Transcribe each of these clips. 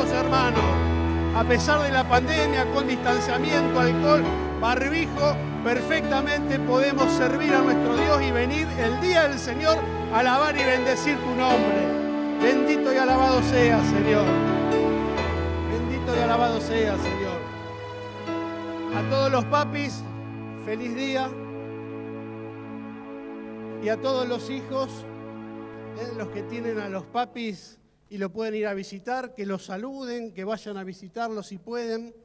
Hermanos, a pesar de la pandemia, con distanciamiento, alcohol, barbijo, perfectamente podemos servir a nuestro Dios y venir el día del Señor a alabar y bendecir tu nombre. Bendito y alabado sea, Señor. Bendito y alabado sea, Señor. A todos los papis, feliz día. Y a todos los hijos, los que tienen a los papis y lo pueden ir a visitar, que los saluden, que vayan a visitarlos si pueden.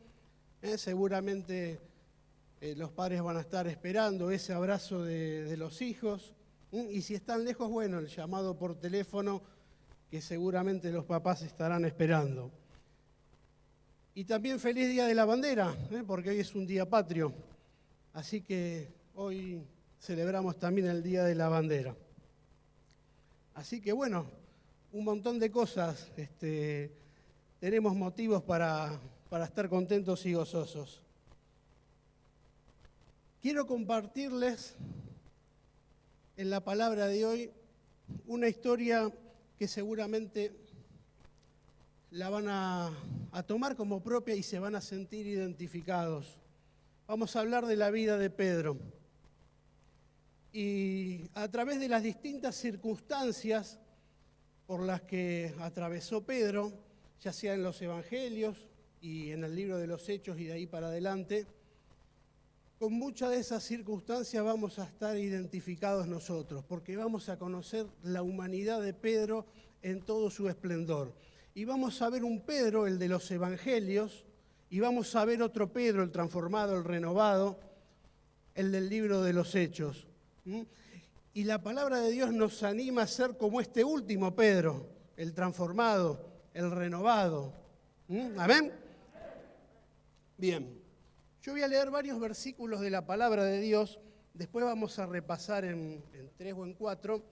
Seguramente los padres van a estar esperando ese abrazo de los hijos. Y si están lejos, bueno, el llamado por teléfono, que seguramente los papás estarán esperando. Y también feliz Día de la Bandera, porque hoy es un día patrio. Así que hoy celebramos también el Día de la Bandera. Así que bueno, un montón de cosas, tenemos motivos para estar contentos y gozosos. Quiero compartirles en la palabra de hoy una historia que seguramente la van a tomar como propia y se van a sentir identificados. Vamos a hablar de la vida de Pedro. Y a través de las distintas circunstancias por las que atravesó Pedro, ya sea en los Evangelios y en el libro de los Hechos y de ahí para adelante, con muchas de esas circunstancias vamos a estar identificados nosotros, porque vamos a conocer la humanidad de Pedro en todo su esplendor. Y vamos a ver un Pedro, el de los Evangelios, y vamos a ver otro Pedro, el transformado, el renovado, el del libro de los Hechos. Y la palabra de Dios nos anima a ser como este último Pedro, el transformado, el renovado. ¿Amén? Bien, yo voy a leer varios versículos de la palabra de Dios, después vamos a repasar en 3 o en 4,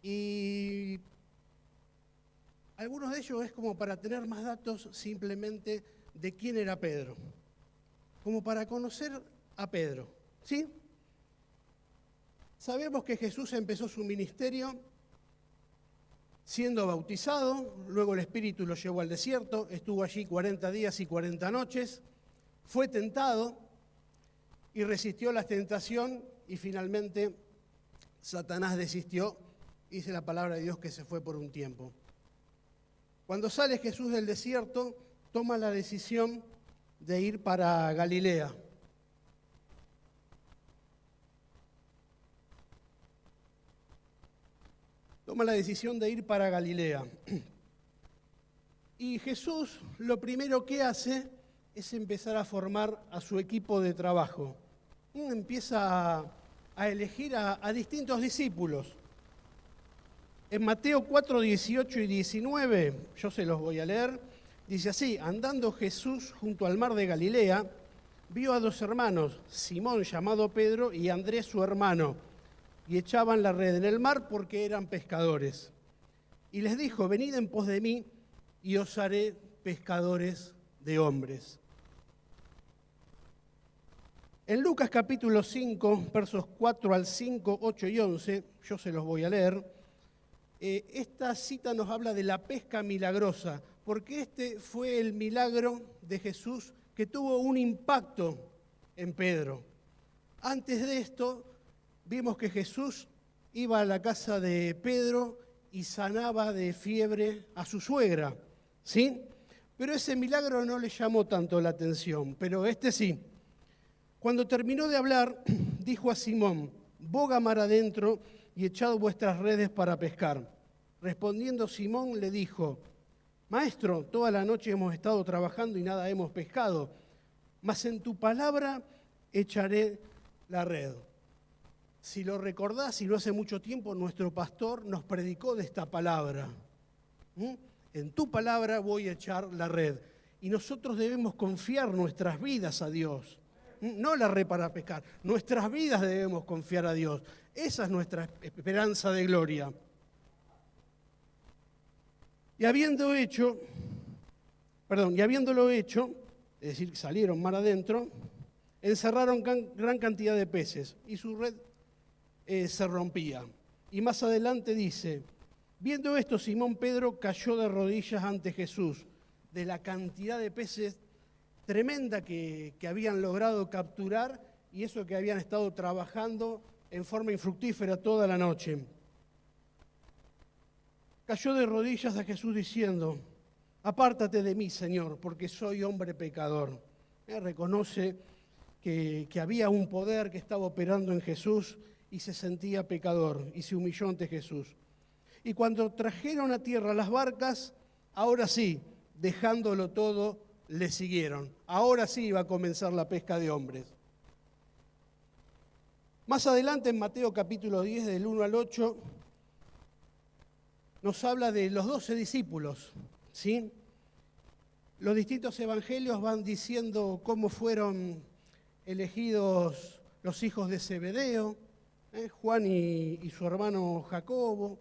y algunos de ellos es como para tener más datos simplemente de quién era Pedro, como para conocer a Pedro, ¿sí? Sabemos que Jesús empezó su ministerio siendo bautizado, luego el Espíritu lo llevó al desierto, estuvo allí 40 días y 40 noches, fue tentado y resistió la tentación y finalmente Satanás desistió, dice la palabra de Dios que se fue por un tiempo. Cuando sale Jesús del desierto, toma la decisión de ir para Galilea. Toma la decisión de ir para Galilea. Y Jesús lo primero que hace es empezar a formar a su equipo de trabajo. Empieza a elegir a distintos discípulos. En Mateo 4, 18 y 19, yo se los voy a leer, dice así: andando Jesús junto al mar de Galilea, vio a 2 hermanos, Simón llamado Pedro y Andrés su hermano, y echaban la red en el mar porque eran pescadores. Y les dijo: venid en pos de mí y os haré pescadores de hombres. En Lucas capítulo 5, versos 4 al 5, 8 y 11, yo se los voy a leer, esta cita nos habla de la pesca milagrosa, porque este fue el milagro de Jesús que tuvo un impacto en Pedro. Antes de esto, vimos que Jesús iba a la casa de Pedro y sanaba de fiebre a su suegra, ¿sí? Pero ese milagro no le llamó tanto la atención, pero este sí. Cuando terminó de hablar, dijo a Simón: boga mar adentro y echad vuestras redes para pescar. Respondiendo Simón le dijo: Maestro, toda la noche hemos estado trabajando y nada hemos pescado, mas en tu palabra echaré la red. Si lo recordás, y no hace mucho tiempo, nuestro pastor nos predicó de esta palabra. En tu palabra voy a echar la red. Y nosotros debemos confiar nuestras vidas a Dios. No la red para pescar, nuestras vidas debemos confiar a Dios. Esa es nuestra esperanza de gloria. Y habiéndolo hecho, es decir, salieron mar adentro, encerraron gran cantidad de peces y su red se rompía. Y más adelante dice: Viendo esto, Simón Pedro cayó de rodillas ante Jesús, de la cantidad de peces tremenda que habían logrado capturar y eso que habían estado trabajando en forma infructífera toda la noche. Cayó de rodillas a Jesús diciendo: apártate de mí, Señor, porque soy hombre pecador. Reconoce que había un poder que estaba operando en Jesús y se sentía pecador y se humilló ante Jesús. Y cuando trajeron a tierra las barcas, ahora sí, dejándolo todo, le siguieron. Ahora sí iba a comenzar la pesca de hombres. Más adelante en Mateo capítulo 10, del 1 al 8, nos habla de los 12 discípulos, ¿sí? Los distintos evangelios van diciendo cómo fueron elegidos los hijos de Zebedeo, Juan y su hermano Jacobo.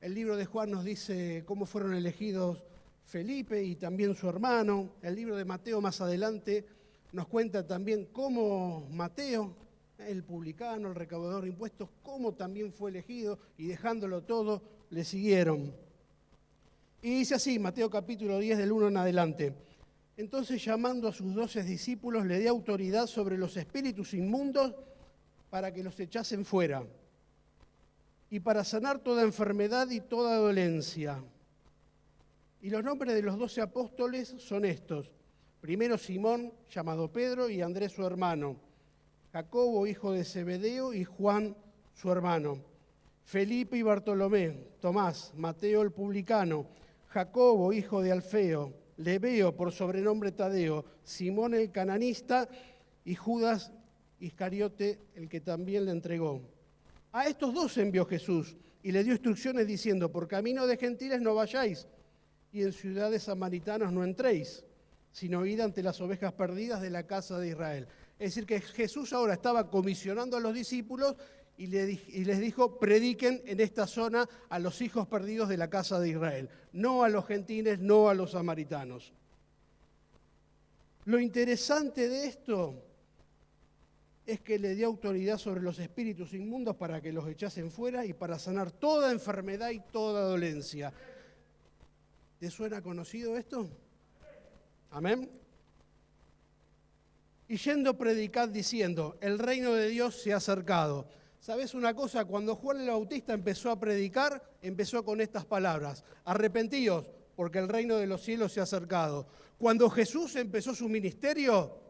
El libro de Juan nos dice cómo fueron elegidos Felipe y también su hermano. El libro de Mateo más adelante nos cuenta también cómo Mateo, el publicano, el recaudador de impuestos, cómo también fue elegido y dejándolo todo, le siguieron. Y dice así, Mateo capítulo 10 del 1 en adelante. Entonces, llamando a sus 12 discípulos, le dio autoridad sobre los espíritus inmundos para que los echasen fuera y para sanar toda enfermedad y toda dolencia. Y los nombres de los 12 apóstoles son estos. Primero Simón, llamado Pedro, y Andrés su hermano. Jacobo, hijo de Zebedeo, y Juan su hermano. Felipe y Bartolomé, Tomás, Mateo el publicano, Jacobo, hijo de Alfeo, Lebeo, por sobrenombre Tadeo, Simón el cananista y Judas Iscariote, el que también le entregó. A estos 12 envió Jesús y le dio instrucciones diciendo: por camino de gentiles no vayáis y en ciudades samaritanos no entréis, sino id ante las ovejas perdidas de la casa de Israel. Es decir, que Jesús ahora estaba comisionando a los discípulos y les dijo: prediquen en esta zona a los hijos perdidos de la casa de Israel, no a los gentiles, no a los samaritanos. Lo interesante de esto es que le dio autoridad sobre los espíritus inmundos para que los echasen fuera y para sanar toda enfermedad y toda dolencia. ¿Te suena conocido esto? Amén. Y yendo predicad diciendo: el reino de Dios se ha acercado. ¿Sabes una cosa? Cuando Juan el Bautista empezó a predicar, empezó con estas palabras: arrepentíos, porque el reino de los cielos se ha acercado. Cuando Jesús empezó su ministerio,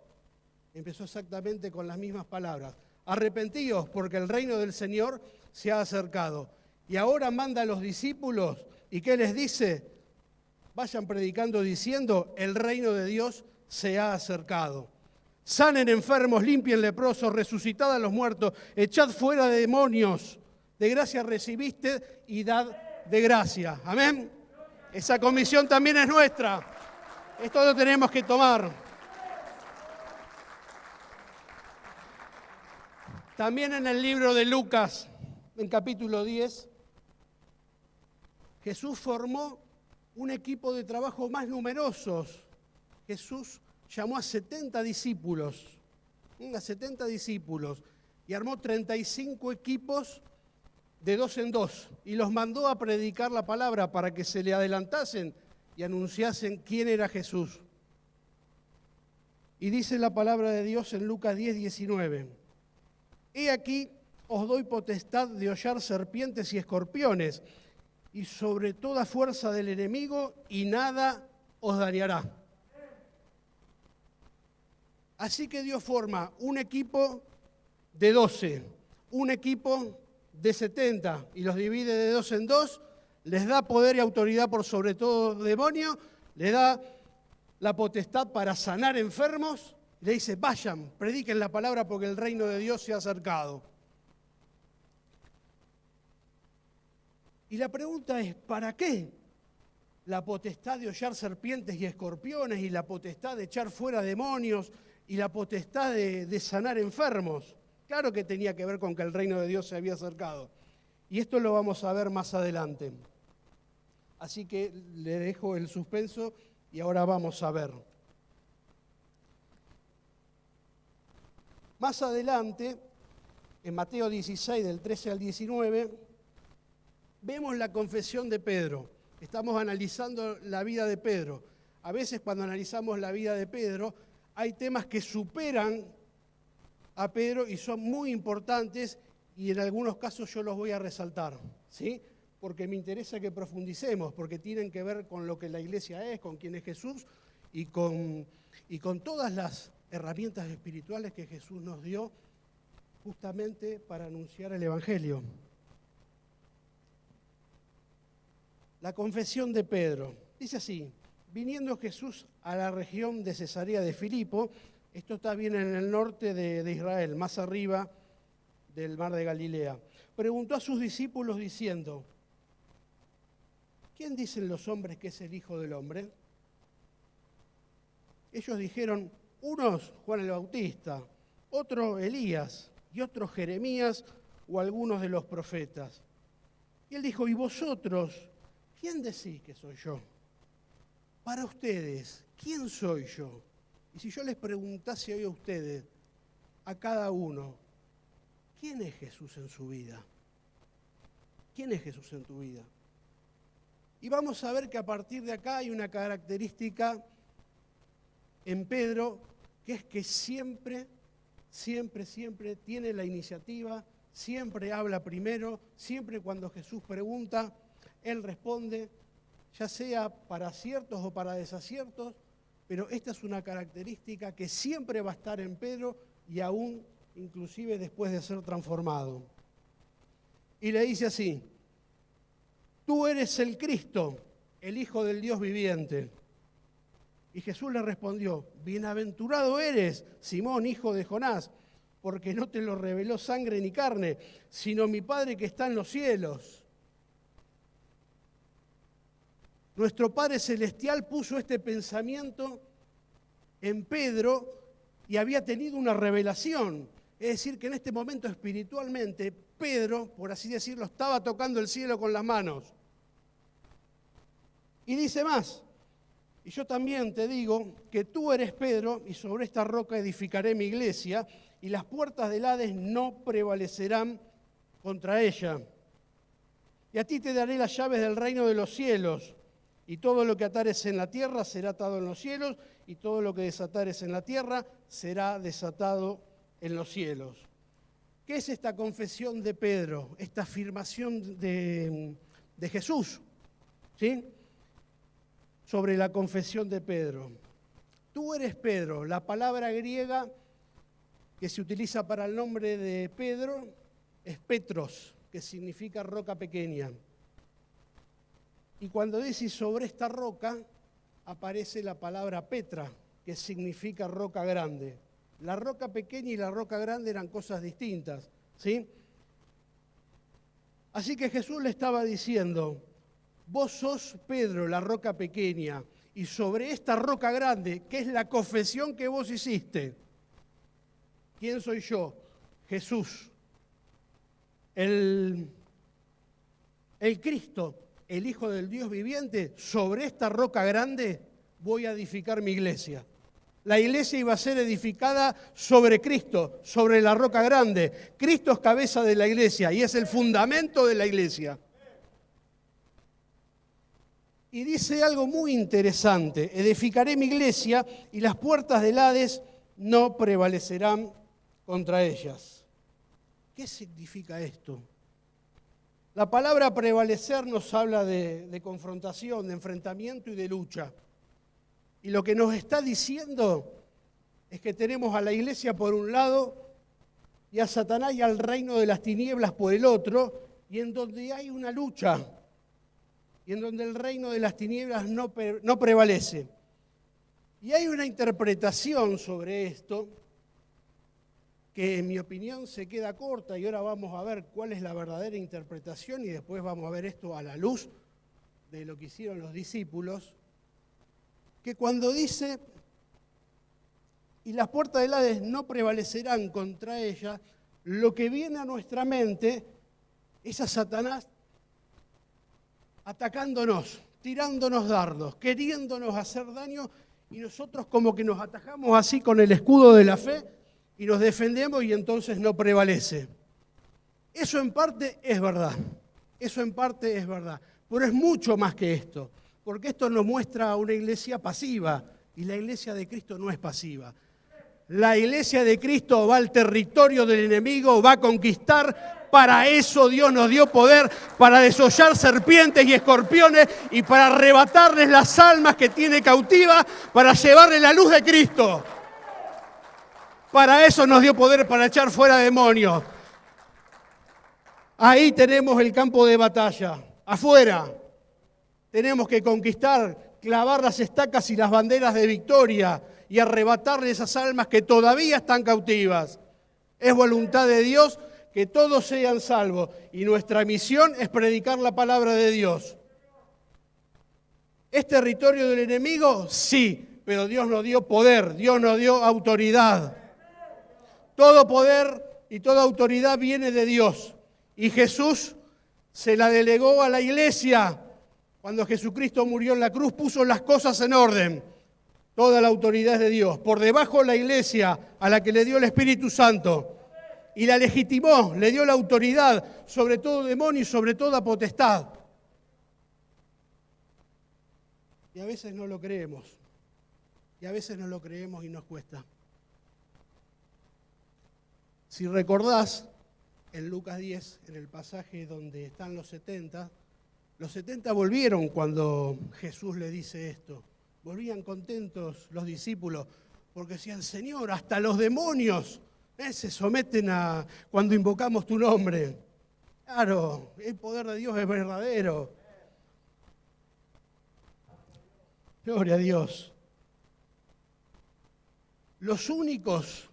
empezó exactamente con las mismas palabras: arrepentíos, porque el reino del Señor se ha acercado. Y ahora manda a los discípulos, ¿y qué les dice? Vayan predicando diciendo: el reino de Dios se ha acercado. Sanen enfermos, limpien leprosos, resucitad a los muertos, echad fuera demonios. De gracia recibiste y dad de gracia. Amén. Esa comisión también es nuestra. Esto lo tenemos que tomar. También en el libro de Lucas, en capítulo 10, Jesús formó un equipo de trabajo más numerosos. Jesús llamó a 70 discípulos, y armó 35 equipos de 2 en 2 y los mandó a predicar la palabra para que se le adelantasen y anunciasen quién era Jesús. Y dice la palabra de Dios en Lucas 10, 19. He aquí os doy potestad de hollar serpientes y escorpiones y sobre toda fuerza del enemigo y nada os dañará. Así que Dios forma un equipo de 12, un equipo de 70 y los divide de 2 en 2, les da poder y autoridad por sobre todo demonio, les da la potestad para sanar enfermos, le dice: vayan, prediquen la palabra porque el reino de Dios se ha acercado. Y la pregunta es: ¿para qué la potestad de hollar serpientes y escorpiones y la potestad de echar fuera demonios y la potestad de sanar enfermos? Claro que tenía que ver con que el reino de Dios se había acercado. Y esto lo vamos a ver más adelante. Así que le dejo el suspenso y ahora vamos a ver. Más adelante, en Mateo 16, del 13 al 19, vemos la confesión de Pedro. Estamos analizando la vida de Pedro. A veces cuando analizamos la vida de Pedro, hay temas que superan a Pedro y son muy importantes y en algunos casos yo los voy a resaltar, ¿sí? Porque me interesa que profundicemos, porque tienen que ver con lo que la iglesia es, con quién es Jesús y con todas las herramientas espirituales que Jesús nos dio justamente para anunciar el Evangelio. La confesión de Pedro. Dice así: viniendo Jesús a la región de Cesarea de Filipo, esto está bien en el norte de Israel, más arriba del mar de Galilea, preguntó a sus discípulos diciendo: ¿quién dicen los hombres que es el Hijo del Hombre? Ellos dijeron: unos Juan el Bautista, otro Elías y otros Jeremías o algunos de los profetas. Y él dijo: ¿y vosotros, quién decís que soy yo? Para ustedes, ¿quién soy yo? Y si yo les preguntase hoy a ustedes, a cada uno, ¿quién es Jesús en su vida? ¿Quién es Jesús en tu vida? Y vamos a ver que a partir de acá hay una característica en Pedro, que es que siempre tiene la iniciativa, siempre habla primero, siempre cuando Jesús pregunta, él responde, ya sea para aciertos o para desaciertos, pero esta es una característica que siempre va a estar en Pedro y aún inclusive después de ser transformado. Y le dice así: tú eres el Cristo, el Hijo del Dios viviente. Y Jesús le respondió: bienaventurado eres, Simón, hijo de Jonás, porque no te lo reveló sangre ni carne, sino mi Padre que está en los cielos. Nuestro Padre Celestial puso este pensamiento en Pedro y había tenido una revelación. Es decir, que en este momento espiritualmente Pedro, por así decirlo, estaba tocando el cielo con las manos. Y dice más: y yo también te digo que tú eres Pedro y sobre esta roca edificaré mi iglesia y las puertas del Hades no prevalecerán contra ella. Y a ti te daré las llaves del reino de los cielos. Y todo lo que atares en la tierra será atado en los cielos, y todo lo que desatares en la tierra será desatado en los cielos. ¿Qué es esta confesión de Pedro? Esta afirmación de Jesús, ¿sí? Sobre la confesión de Pedro. Tú eres Pedro. La palabra griega que se utiliza para el nombre de Pedro es Petros, que significa roca pequeña. Y cuando dice sobre esta roca, aparece la palabra Petra, que significa roca grande. La roca pequeña y la roca grande eran cosas distintas, ¿sí? Así que Jesús le estaba diciendo: vos sos Pedro, la roca pequeña, y sobre esta roca grande, que es la confesión que vos hiciste, ¿quién soy yo? Jesús, el Cristo, el Hijo del Dios viviente. Sobre esta roca grande voy a edificar mi iglesia. La iglesia iba a ser edificada sobre Cristo, sobre la roca grande. Cristo es cabeza de la iglesia y es el fundamento de la iglesia. Y dice algo muy interesante: edificaré mi iglesia y las puertas del Hades no prevalecerán contra ellas. ¿Qué significa esto? La palabra prevalecer nos habla de confrontación, de enfrentamiento y de lucha. Y lo que nos está diciendo es que tenemos a la iglesia por un lado y a Satanás y al reino de las tinieblas por el otro, y en donde hay una lucha, y en donde el reino de las tinieblas no prevalece. Y hay una interpretación sobre esto que en mi opinión se queda corta, y ahora vamos a ver cuál es la verdadera interpretación y después vamos a ver esto a la luz de lo que hicieron los discípulos, que cuando dice y las puertas del Hades no prevalecerán contra ella, lo que viene a nuestra mente es a Satanás atacándonos, tirándonos dardos, queriéndonos hacer daño, y nosotros como que nos atajamos así con el escudo de la fe y nos defendemos y entonces no prevalece. Eso en parte es verdad. Eso en parte es verdad, pero es mucho más que esto, porque esto nos muestra una iglesia pasiva y la iglesia de Cristo no es pasiva. La iglesia de Cristo va al territorio del enemigo, va a conquistar. Para eso Dios nos dio poder, para desollar serpientes y escorpiones y para arrebatarles las almas que tiene cautivas, para llevarles la luz de Cristo. Para eso nos dio poder, para echar fuera demonios. Ahí tenemos el campo de batalla. Afuera tenemos que conquistar, clavar las estacas y las banderas de victoria y arrebatarle esas almas que todavía están cautivas. Es voluntad de Dios que todos sean salvos y nuestra misión es predicar la palabra de Dios. ¿Es territorio del enemigo? Sí, pero Dios nos dio poder, Dios nos dio autoridad. Todo poder y toda autoridad viene de Dios y Jesús se la delegó a la iglesia. Cuando Jesucristo murió en la cruz puso las cosas en orden. Toda la autoridad es de Dios. Por debajo la iglesia a la que le dio el Espíritu Santo y la legitimó, le dio la autoridad sobre todo demonio y sobre toda potestad. Y a veces no lo creemos. Y a veces no lo creemos y nos cuesta. Si recordás, en Lucas 10, en el pasaje donde están los 70 volvieron cuando Jesús le dice esto. Volvían contentos los discípulos porque decían, Señor, hasta los demonios se someten a cuando invocamos tu nombre. Claro, el poder de Dios es verdadero. Gloria a Dios. Los únicos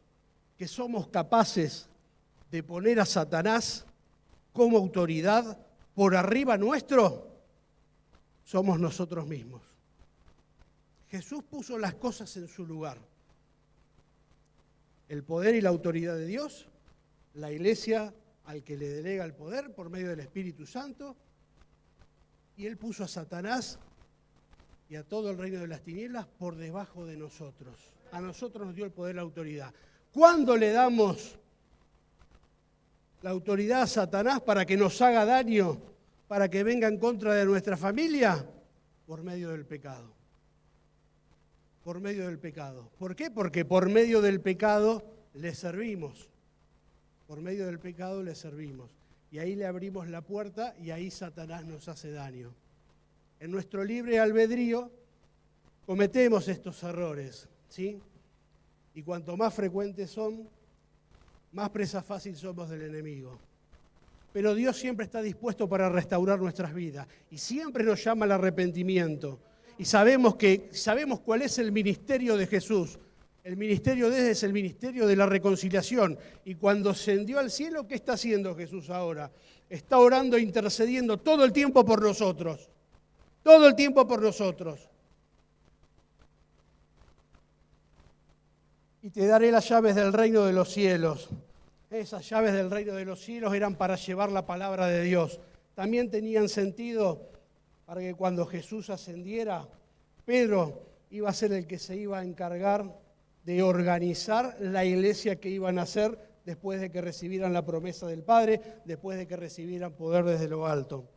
que somos capaces de poner a Satanás como autoridad por arriba nuestro, somos nosotros mismos. Jesús puso las cosas en su lugar. El poder y la autoridad de Dios, la iglesia al que le delega el poder por medio del Espíritu Santo, y Él puso a Satanás y a todo el reino de las tinieblas por debajo de nosotros. A nosotros nos dio el poder y la autoridad. ¿Cuándo le damos la autoridad a Satanás para que nos haga daño, para que venga en contra de nuestra familia? Por medio del pecado. Por medio del pecado. ¿Por qué? Porque por medio del pecado le servimos. Por medio del pecado le servimos. Y ahí le abrimos la puerta y ahí Satanás nos hace daño. En nuestro libre albedrío cometemos estos errores, ¿sí? Y cuanto más frecuentes son, más presa fácil somos del enemigo. Pero Dios siempre está dispuesto para restaurar nuestras vidas y siempre nos llama al arrepentimiento. Y sabemos cuál es el ministerio de Jesús. El ministerio de Él es el ministerio de la reconciliación. Y cuando ascendió al cielo, ¿qué está haciendo Jesús ahora? Está orando e intercediendo todo el tiempo por nosotros. Todo el tiempo por nosotros. Y te daré las llaves del reino de los cielos. Esas llaves del reino de los cielos eran para llevar la palabra de Dios. También tenían sentido para que cuando Jesús ascendiera, Pedro iba a ser el que se iba a encargar de organizar la iglesia que iban a hacer después de que recibieran la promesa del Padre, después de que recibieran poder desde lo alto.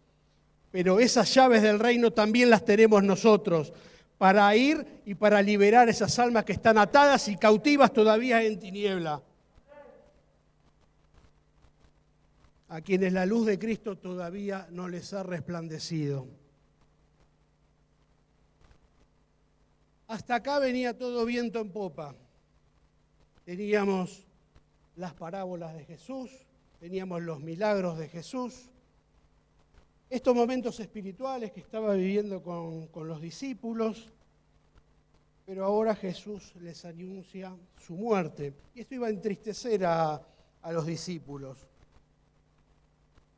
Pero esas llaves del reino también las tenemos nosotros, para ir y para liberar esas almas que están atadas y cautivas todavía en tiniebla. A quienes la luz de Cristo todavía no les ha resplandecido. Hasta acá venía todo viento en popa. Teníamos las parábolas de Jesús, teníamos los milagros de Jesús, estos momentos espirituales que estaba viviendo con los discípulos, pero ahora Jesús les anuncia su muerte. Y esto iba a entristecer a los discípulos.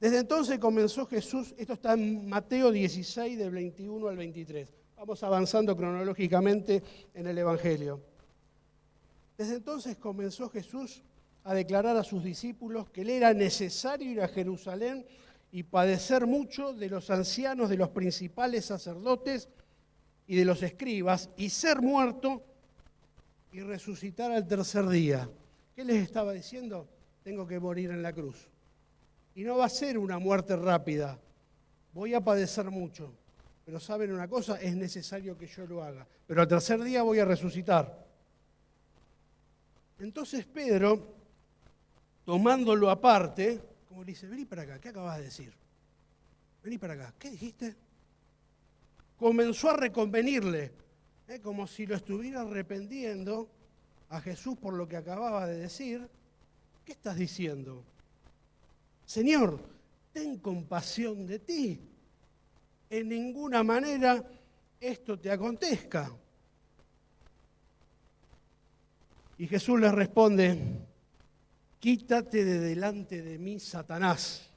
Desde entonces comenzó Jesús, esto está en Mateo 16, del 21 al 23. Vamos avanzando cronológicamente en el Evangelio. Desde entonces comenzó Jesús a declarar a sus discípulos que le era necesario ir a Jerusalén y padecer mucho de los ancianos, de los principales sacerdotes y de los escribas, y ser muerto y resucitar al tercer día. ¿Qué les estaba diciendo? Tengo que morir en la cruz. Y no va a ser una muerte rápida, voy a padecer mucho, pero ¿saben una cosa? Es necesario que yo lo haga, pero al tercer día voy a resucitar. Entonces Pedro, tomándolo aparte, como le dice, vení para acá, ¿qué acabas de decir? Vení para acá, ¿qué dijiste? Comenzó a reconvenirle, como si lo estuviera arrepentiendo a Jesús por lo que acababa de decir. ¿Qué estás diciendo? Señor, ten compasión de ti. En ninguna manera esto te acontezca. Y Jesús le responde, quítate de delante de mí, Satanás.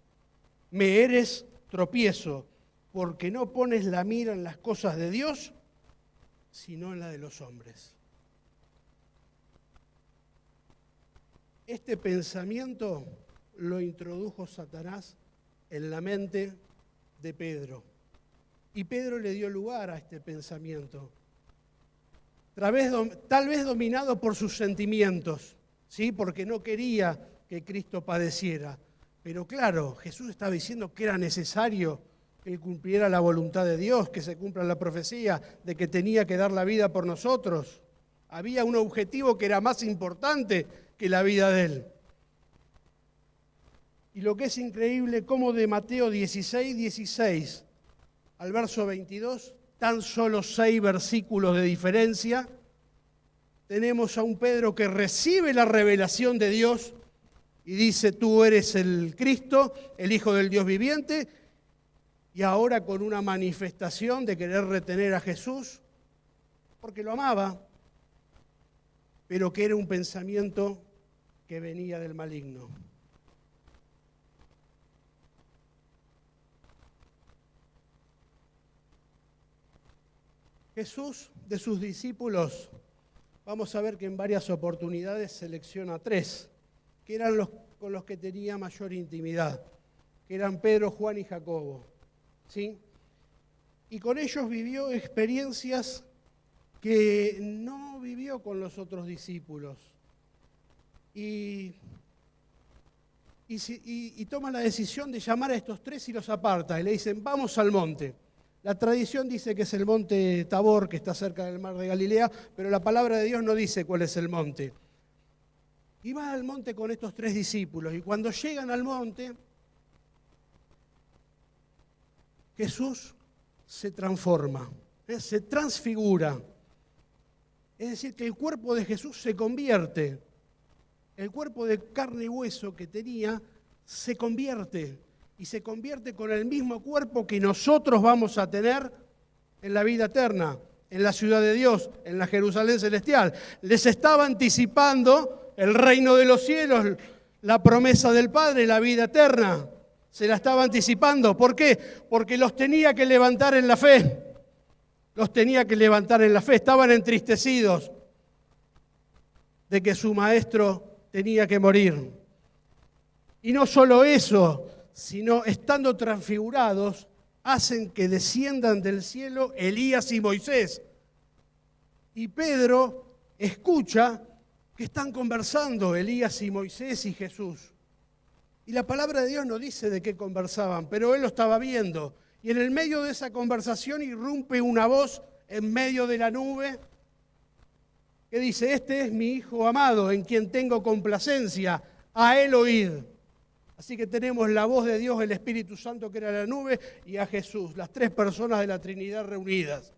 Me eres tropiezo, porque no pones la mira en las cosas de Dios, sino en la de los hombres. Este pensamiento lo introdujo Satanás en la mente de Pedro. Y Pedro le dio lugar a este pensamiento. Tal vez dominado por sus sentimientos, ¿sí? Porque no quería que Cristo padeciera. Pero claro, Jesús estaba diciendo que era necesario que Él cumpliera la voluntad de Dios, que se cumpla la profecía de que tenía que dar la vida por nosotros. Había un objetivo que era más importante que la vida de Él. Y lo que es increíble, como de Mateo 16 al verso 22, tan solo 6 versículos de diferencia, tenemos a un Pedro que recibe la revelación de Dios y dice, tú eres el Cristo, el Hijo del Dios viviente, y ahora con una manifestación de querer retener a Jesús, porque lo amaba, pero que era un pensamiento que venía del maligno. Jesús, de sus discípulos, vamos a ver que en varias oportunidades selecciona 3, que eran los con los que tenía mayor intimidad, que eran Pedro, Juan y Jacobo, ¿sí? Y con ellos vivió experiencias que no vivió con los otros discípulos. Y toma la decisión de llamar a estos 3 y los aparta. Y le dicen, vamos al monte. La tradición dice que es el monte Tabor, que está cerca del mar de Galilea, pero la palabra de Dios no dice cuál es el monte. Y va al monte con estos 3 discípulos. Y cuando llegan al monte, Jesús se transforma, se transfigura. Es decir, que el cuerpo de Jesús se convierte. El cuerpo de carne y hueso que tenía se convierte. Y se convierte con el mismo cuerpo que nosotros vamos a tener en la vida eterna, en la ciudad de Dios, en la Jerusalén celestial. Les estaba anticipando el reino de los cielos, la promesa del Padre, la vida eterna. Se la estaba anticipando. ¿Por qué? Porque los tenía que levantar en la fe. Los tenía que levantar en la fe. Estaban entristecidos de que su maestro tenía que morir. Y no solo eso, sino estando transfigurados, hacen que desciendan del cielo Elías y Moisés. Y Pedro escucha que están conversando Elías y Moisés y Jesús. Y la palabra de Dios no dice de qué conversaban, pero él lo estaba viendo. Y en el medio de esa conversación irrumpe una voz en medio de la nube que dice, este es mi Hijo amado, en quien tengo complacencia, a él oíd. Así que tenemos la voz de Dios, el Espíritu Santo que era la nube, y a Jesús, las 3 personas de la Trinidad reunidas.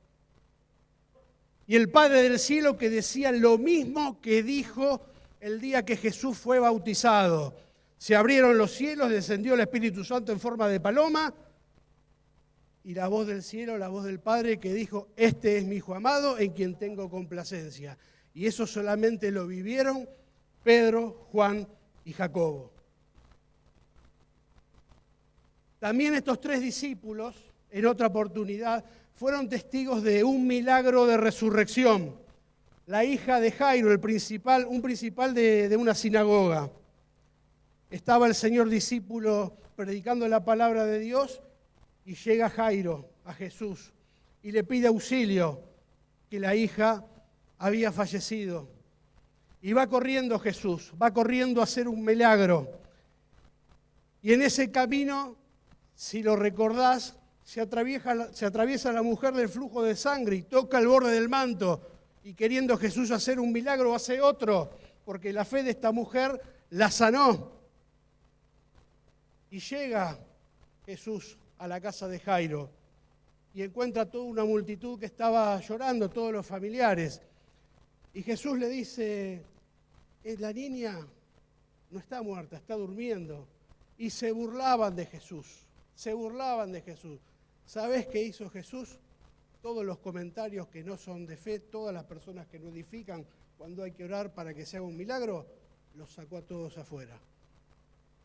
Y el Padre del cielo que decía lo mismo que dijo el día que Jesús fue bautizado. Se abrieron los cielos, descendió el Espíritu Santo en forma de paloma, y la voz del cielo, la voz del Padre que dijo, este es mi Hijo amado, en quien tengo complacencia. Y eso solamente lo vivieron Pedro, Juan y Jacobo. También estos 3 discípulos, en otra oportunidad, fueron testigos de un milagro de resurrección. La hija de Jairo, un principal de una sinagoga. Estaba el Señor discípulo predicando la palabra de Dios y llega Jairo a Jesús y le pide auxilio, que la hija había fallecido. Y va corriendo Jesús, va corriendo a hacer un milagro. Y en ese camino, si lo recordás, se atraviesa la mujer del flujo de sangre y toca el borde del manto, y queriendo Jesús hacer un milagro, hace otro, porque la fe de esta mujer la sanó. Y llega Jesús a la casa de Jairo y encuentra toda una multitud que estaba llorando, todos los familiares. Y Jesús le dice, la niña no está muerta, está durmiendo. Y se burlaban de Jesús, se burlaban de Jesús. ¿Sabés qué hizo Jesús? Todos los comentarios que no son de fe, todas las personas que no edifican cuando hay que orar para que se haga un milagro, los sacó a todos afuera.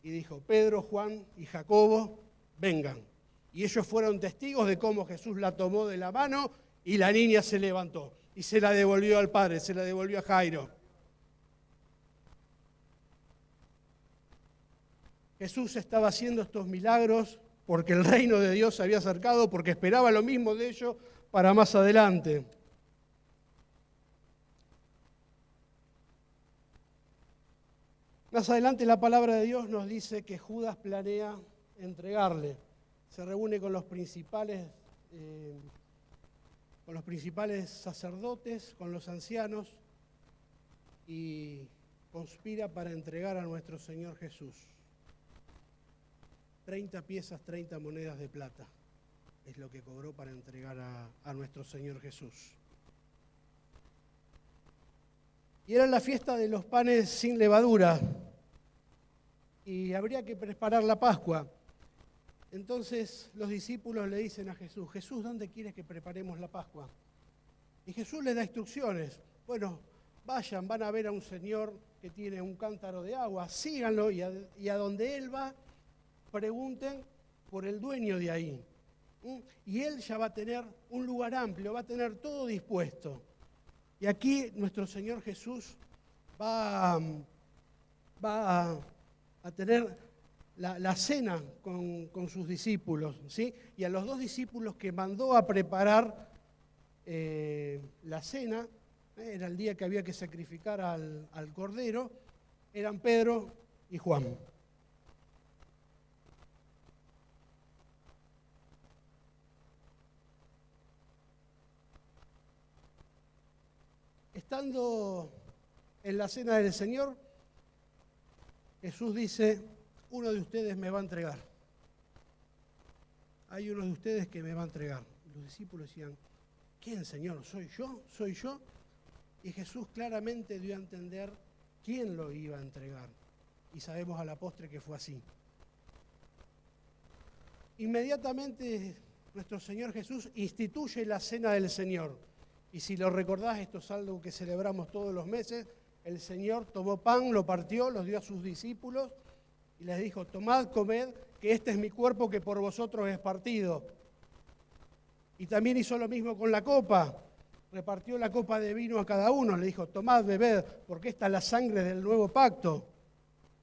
Y dijo, Pedro, Juan y Jacobo, vengan. Y ellos fueron testigos de cómo Jesús la tomó de la mano y la niña se levantó. Y se la devolvió al padre, se la devolvió a Jairo. Jesús estaba haciendo estos milagros porque el reino de Dios se había acercado, porque esperaba lo mismo de ellos para más adelante. Más adelante la palabra de Dios nos dice que Judas planea entregarle. Se reúne con los principales sacerdotes, con los ancianos, y conspira para entregar a nuestro Señor Jesús. 30 piezas, 30 monedas de plata es lo que cobró para entregar a nuestro Señor Jesús. Y era la fiesta de los panes sin levadura, y habría que preparar la Pascua. Entonces los discípulos le dicen a Jesús, Jesús, ¿dónde quieres que preparemos la Pascua? Y Jesús les da instrucciones. Bueno, vayan, van a ver a un señor que tiene un cántaro de agua, síganlo, y a donde él va, pregunten por el dueño de ahí. Y él ya va a tener un lugar amplio, va a tener todo dispuesto. Y aquí nuestro Señor Jesús va a tener la cena con sus discípulos, ¿sí? Y a los 2 discípulos que mandó a preparar la cena, era el día que había que sacrificar al cordero, eran Pedro y Juan. Estando en la cena del Señor, Jesús dice, uno de ustedes me va a entregar. Hay uno de ustedes que me va a entregar. Los discípulos decían, ¿quién, Señor? ¿Soy yo? ¿Soy yo? Y Jesús claramente dio a entender quién lo iba a entregar. Y sabemos a la postre que fue así. Inmediatamente nuestro Señor Jesús instituye la cena del Señor. Y si lo recordás, esto es algo que celebramos todos los meses. El Señor tomó pan, lo partió, los dio a sus discípulos y les dijo, tomad, comed, que este es mi cuerpo que por vosotros es partido. Y también hizo lo mismo con la copa. Repartió la copa de vino a cada uno. Le dijo, tomad, bebed, porque esta es la sangre del nuevo pacto.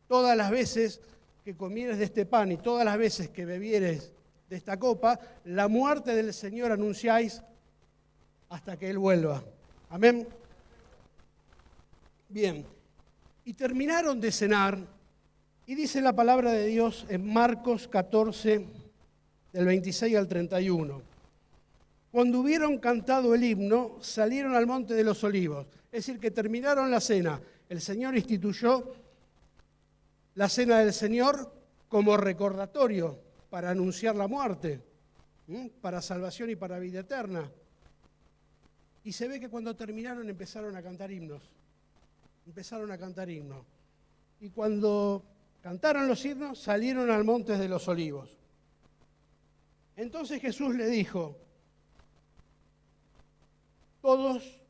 Todas las veces que comieres de este pan y todas las veces que bebieres de esta copa, la muerte del Señor anunciáis hasta que Él vuelva. Amén. Bien, y terminaron de cenar, y dice la palabra de Dios en Marcos 14, del 26 al 31. Cuando hubieron cantado el himno, salieron al monte de los olivos. Es decir, que terminaron la cena. El Señor instituyó la cena del Señor como recordatorio para anunciar la muerte, para salvación y para vida eterna. Y se ve que cuando terminaron empezaron a cantar himnos. Empezaron a cantar himnos. Y cuando cantaron los himnos, salieron al monte de los olivos. Entonces Jesús le dijo, todos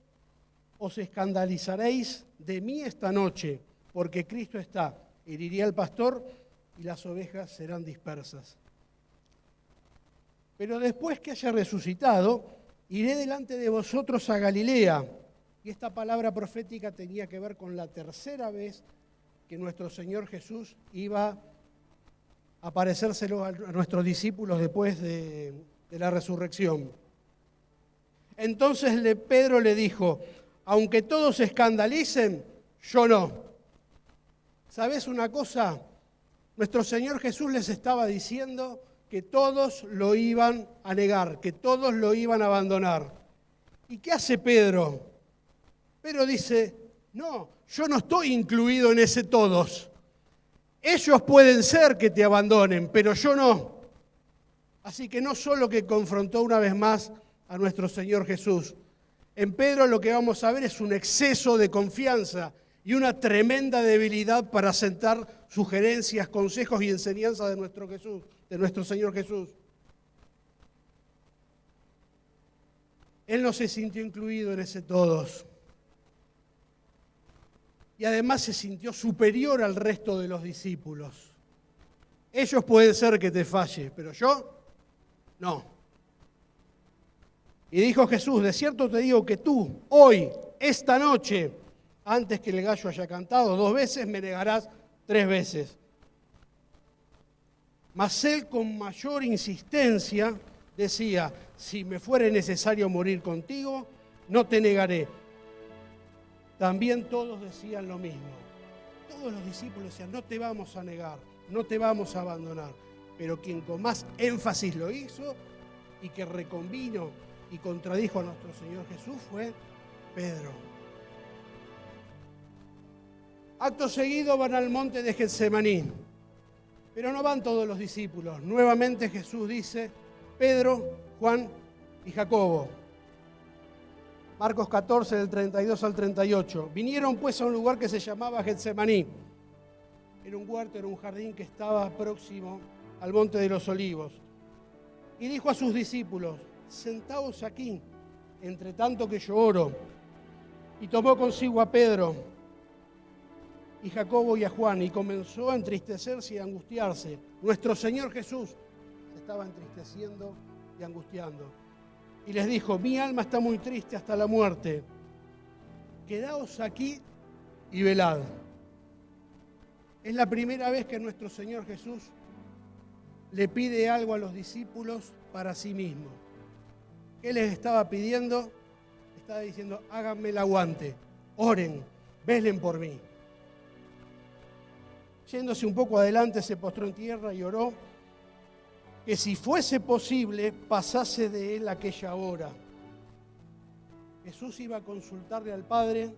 os escandalizaréis de mí esta noche, porque Cristo está, heriría al pastor y las ovejas serán dispersas. Pero después que haya resucitado, iré delante de vosotros a Galilea. Y esta palabra profética tenía que ver con la tercera vez que nuestro Señor Jesús iba a aparecérselo a nuestros discípulos después de la resurrección. Entonces Pedro le dijo, aunque todos se escandalicen, yo no. ¿Sabés una cosa? Nuestro Señor Jesús les estaba diciendo que todos lo iban a negar, que todos lo iban a abandonar. ¿Y qué hace Pedro? Pedro dice, no, yo no estoy incluido en ese todos. Ellos pueden ser que te abandonen, pero yo no. Así que no solo que confrontó una vez más a nuestro Señor Jesús. En Pedro lo que vamos a ver es un exceso de confianza y una tremenda debilidad para aceptar sugerencias, consejos y enseñanzas de nuestro Jesús, de nuestro Señor Jesús. Él no se sintió incluido en ese todos. Y además se sintió superior al resto de los discípulos. Ellos pueden ser que te falle, pero yo no. Y dijo Jesús, de cierto te digo que tú, hoy, esta noche, antes que el gallo haya cantado 2 veces, me negarás 3 veces. Mas él con mayor insistencia decía, si me fuere necesario morir contigo, no te negaré. También todos decían lo mismo. Todos los discípulos decían, no te vamos a negar, no te vamos a abandonar. Pero quien con más énfasis lo hizo y que reconvino y contradijo a nuestro Señor Jesús fue Pedro. Acto seguido van al monte de Getsemaní, pero no van todos los discípulos. Nuevamente Jesús dice, Pedro, Juan y Jacobo. Marcos 14, del 32 al 38. Vinieron pues a un lugar que se llamaba Getsemaní. Era un huerto, era un jardín que estaba próximo al monte de los Olivos. Y dijo a sus discípulos, sentaos aquí, entre tanto que yo oro. Y tomó consigo a Pedro y Jacobo y a Juan, y comenzó a entristecerse y a angustiarse. Nuestro Señor Jesús se estaba entristeciendo y angustiando. Y les dijo, mi alma está muy triste hasta la muerte. Quedaos aquí y velad. Es la primera vez que nuestro Señor Jesús le pide algo a los discípulos para sí mismo. ¿Qué les estaba pidiendo? Estaba diciendo, háganme el aguante, oren, velen por mí. Yéndose un poco adelante, se postró en tierra y oró que si fuese posible pasase de él aquella hora. Jesús iba a consultarle al Padre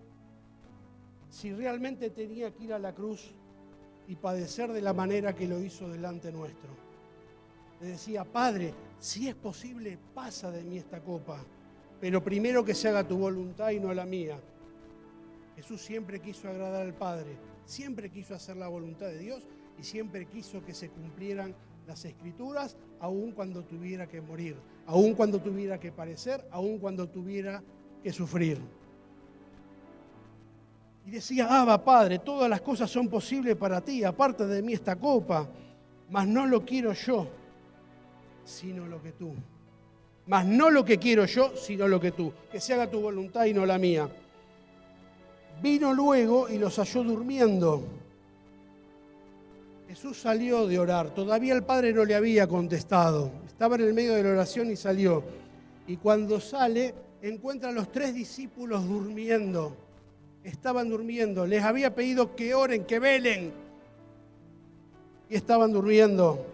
si realmente tenía que ir a la cruz y padecer de la manera que lo hizo delante nuestro. Le decía, Padre, si es posible, pasa de mí esta copa, pero primero que se haga tu voluntad y no la mía. Jesús siempre quiso agradar al Padre, siempre quiso hacer la voluntad de Dios y siempre quiso que se cumplieran las Escrituras, aun cuando tuviera que morir, aun cuando tuviera que padecer, aun cuando tuviera que sufrir. Y decía, Abba, Padre, todas las cosas son posibles para ti, aparte de mí esta copa, mas no lo quiero yo, sino lo que tú. Mas no lo que quiero yo, sino lo que tú. Que se haga tu voluntad y no la mía. Vino luego y los halló durmiendo. Jesús salió de orar. Todavía el Padre no le había contestado. Estaba en el medio de la oración y salió. Y cuando sale, encuentra a los 3 discípulos durmiendo. Estaban durmiendo. Les había pedido que oren, que velen. Y estaban durmiendo.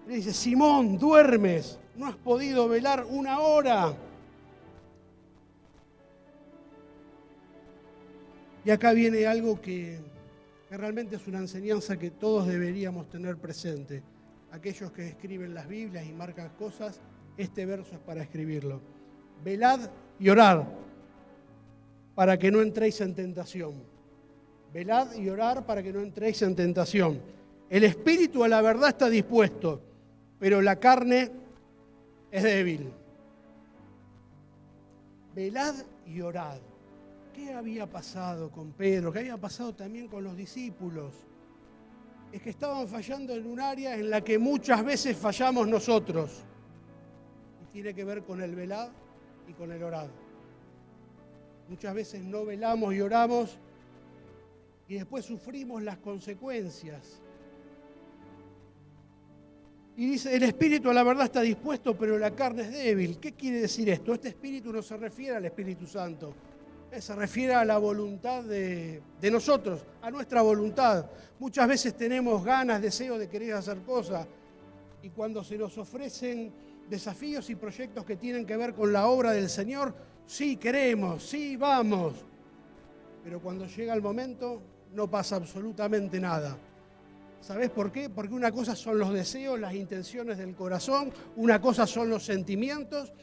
Le dice, Simón, duermes. No has podido velar 1 hora. Y acá viene algo que realmente es una enseñanza que todos deberíamos tener presente. Aquellos que escriben las Biblias y marcan cosas, este verso es para escribirlo. Velad y orad para que no entréis en tentación. Velad y orad para que no entréis en tentación. El espíritu a la verdad está dispuesto, pero la carne es débil. Velad y orad. ¿Qué había pasado con Pedro? ¿Qué había pasado también con los discípulos? Es que estaban fallando en un área en la que muchas veces fallamos nosotros. Y tiene que ver con el velad y con el orad. Muchas veces no velamos y oramos y después sufrimos las consecuencias. Y dice, el espíritu a la verdad está dispuesto, pero la carne es débil. ¿Qué quiere decir esto? Este espíritu no se refiere al Espíritu Santo. Se refiere a la voluntad de nosotros, a nuestra voluntad. Muchas veces tenemos ganas, deseo de querer hacer cosas, y cuando se nos ofrecen desafíos y proyectos que tienen que ver con la obra del Señor, sí queremos, sí vamos. Pero cuando llega el momento, no pasa absolutamente nada. ¿Sabés por qué? Porque una cosa son los deseos, las intenciones del corazón, una cosa son los sentimientos,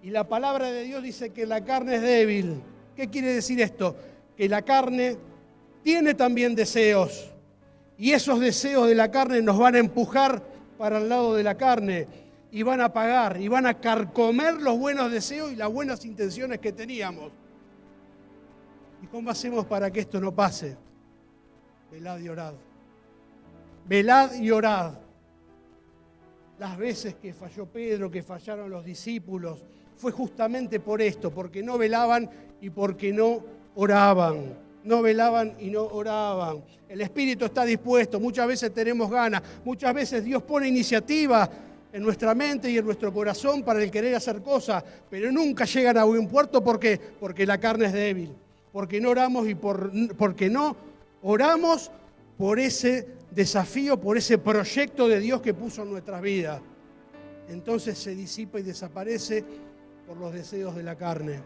y la palabra de Dios dice que la carne es débil. ¿Qué quiere decir esto? Que la carne tiene también deseos, y esos deseos de la carne nos van a empujar para el lado de la carne, y van a apagar, y van a carcomer los buenos deseos y las buenas intenciones que teníamos. ¿Y cómo hacemos para que esto no pase? Velad y orad. Velad y orad. Las veces que falló Pedro, que fallaron los discípulos, fue justamente por esto, porque no velaban y porque no oraban. No velaban y no oraban. El espíritu está dispuesto, muchas veces tenemos ganas, muchas veces Dios pone iniciativa en nuestra mente y en nuestro corazón para el querer hacer cosas, pero nunca llegan a buen puerto. ¿Por qué? Porque la carne es débil, porque no oramos y porque no oramos por ese desafío, por ese proyecto de Dios que puso en nuestras vidas. Entonces se disipa y desaparece por los deseos de la carne.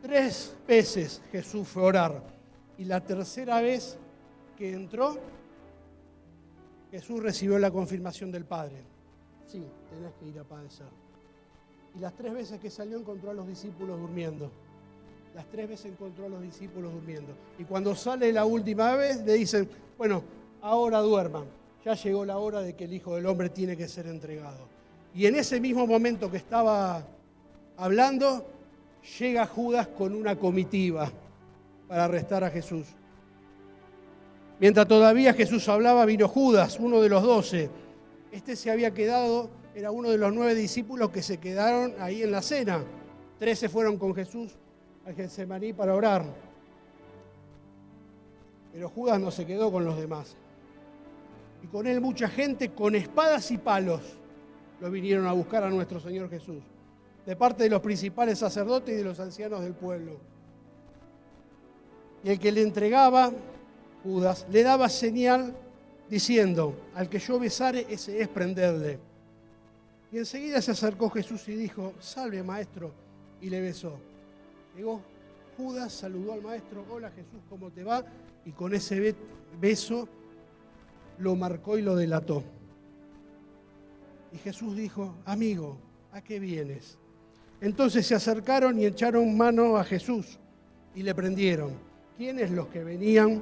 Tres veces Jesús fue a orar, y la tercera vez que entró, Jesús recibió la confirmación del Padre. Sí, tenés que ir a padecer. Y las 3 veces que salió encontró a los discípulos durmiendo. Las 3 veces encontró a los discípulos durmiendo. Y cuando sale la última vez, le dicen, bueno, ahora duerman. Ya llegó la hora de que el Hijo del Hombre tiene que ser entregado. Y en ese mismo momento que estaba hablando, llega Judas con una comitiva para arrestar a Jesús. Mientras todavía Jesús hablaba, vino Judas, uno de los 12. Este se había quedado, era uno de los 9 discípulos que se quedaron ahí en la cena. 13 fueron con Jesús al Getsemaní para orar. Pero Judas no se quedó con los demás. Y con él mucha gente con espadas y palos lo vinieron a buscar a nuestro Señor Jesús, de parte de los principales sacerdotes y de los ancianos del pueblo. Y el que le entregaba, Judas, le daba señal diciendo, al que yo besare, ese es prenderle. Y enseguida se acercó Jesús y dijo, salve maestro, y le besó. Llegó Judas, saludó al maestro, hola Jesús, ¿cómo te va? Y con ese beso lo marcó y lo delató. Y Jesús dijo, amigo, ¿a qué vienes? Entonces se acercaron y echaron mano a Jesús y le prendieron. ¿Quiénes? Los que venían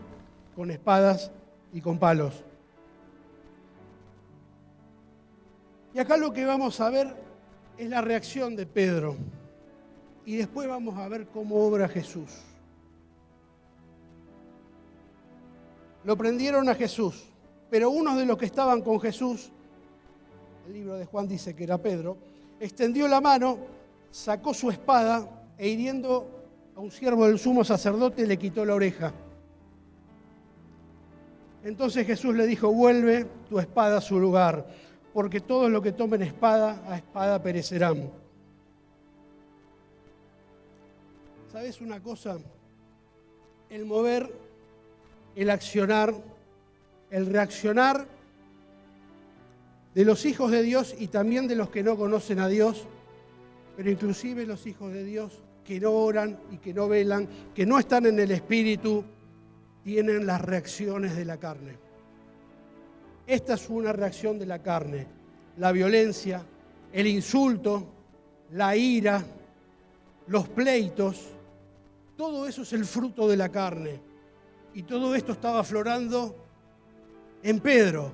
con espadas y con palos. Y acá lo que vamos a ver es la reacción de Pedro. Y después vamos a ver cómo obra Jesús. Lo prendieron a Jesús, pero uno de los que estaban con Jesús, el libro de Juan dice que era Pedro, extendió la mano, sacó su espada e hiriendo a un siervo del sumo sacerdote le quitó la oreja. Entonces Jesús le dijo, vuelve tu espada a su lugar, porque todos los que tomen espada, a espada perecerán. ¿Sabes una cosa? El mover, el accionar, el reaccionar de los hijos de Dios y también de los que no conocen a Dios, pero inclusive los hijos de Dios que no oran y que no velan, que no están en el Espíritu, tienen las reacciones de la carne. Esta es una reacción de la carne, la violencia, el insulto, la ira, los pleitos, todo eso es el fruto de la carne. Y todo esto estaba aflorando en Pedro.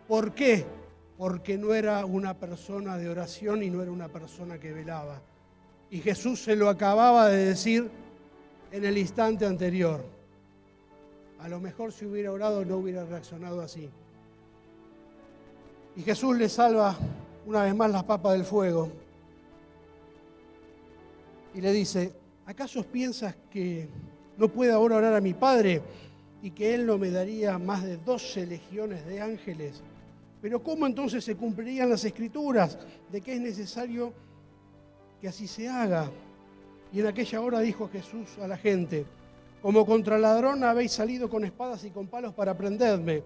¿Por qué? Porque no era una persona de oración y no era una persona que velaba. Y Jesús se lo acababa de decir en el instante anterior. A lo mejor si hubiera orado no hubiera reaccionado así. Y Jesús le salva una vez más las papas del fuego. Y le dice, ¿acaso piensas que no puedo ahora orar a mi Padre y que Él no me daría más de 12 legiones de ángeles? Pero ¿cómo entonces se cumplirían las Escrituras de que es necesario que así se haga? Y en aquella hora dijo Jesús a la gente, Como contra ladrón habéis salido con espadas y con palos para prenderme.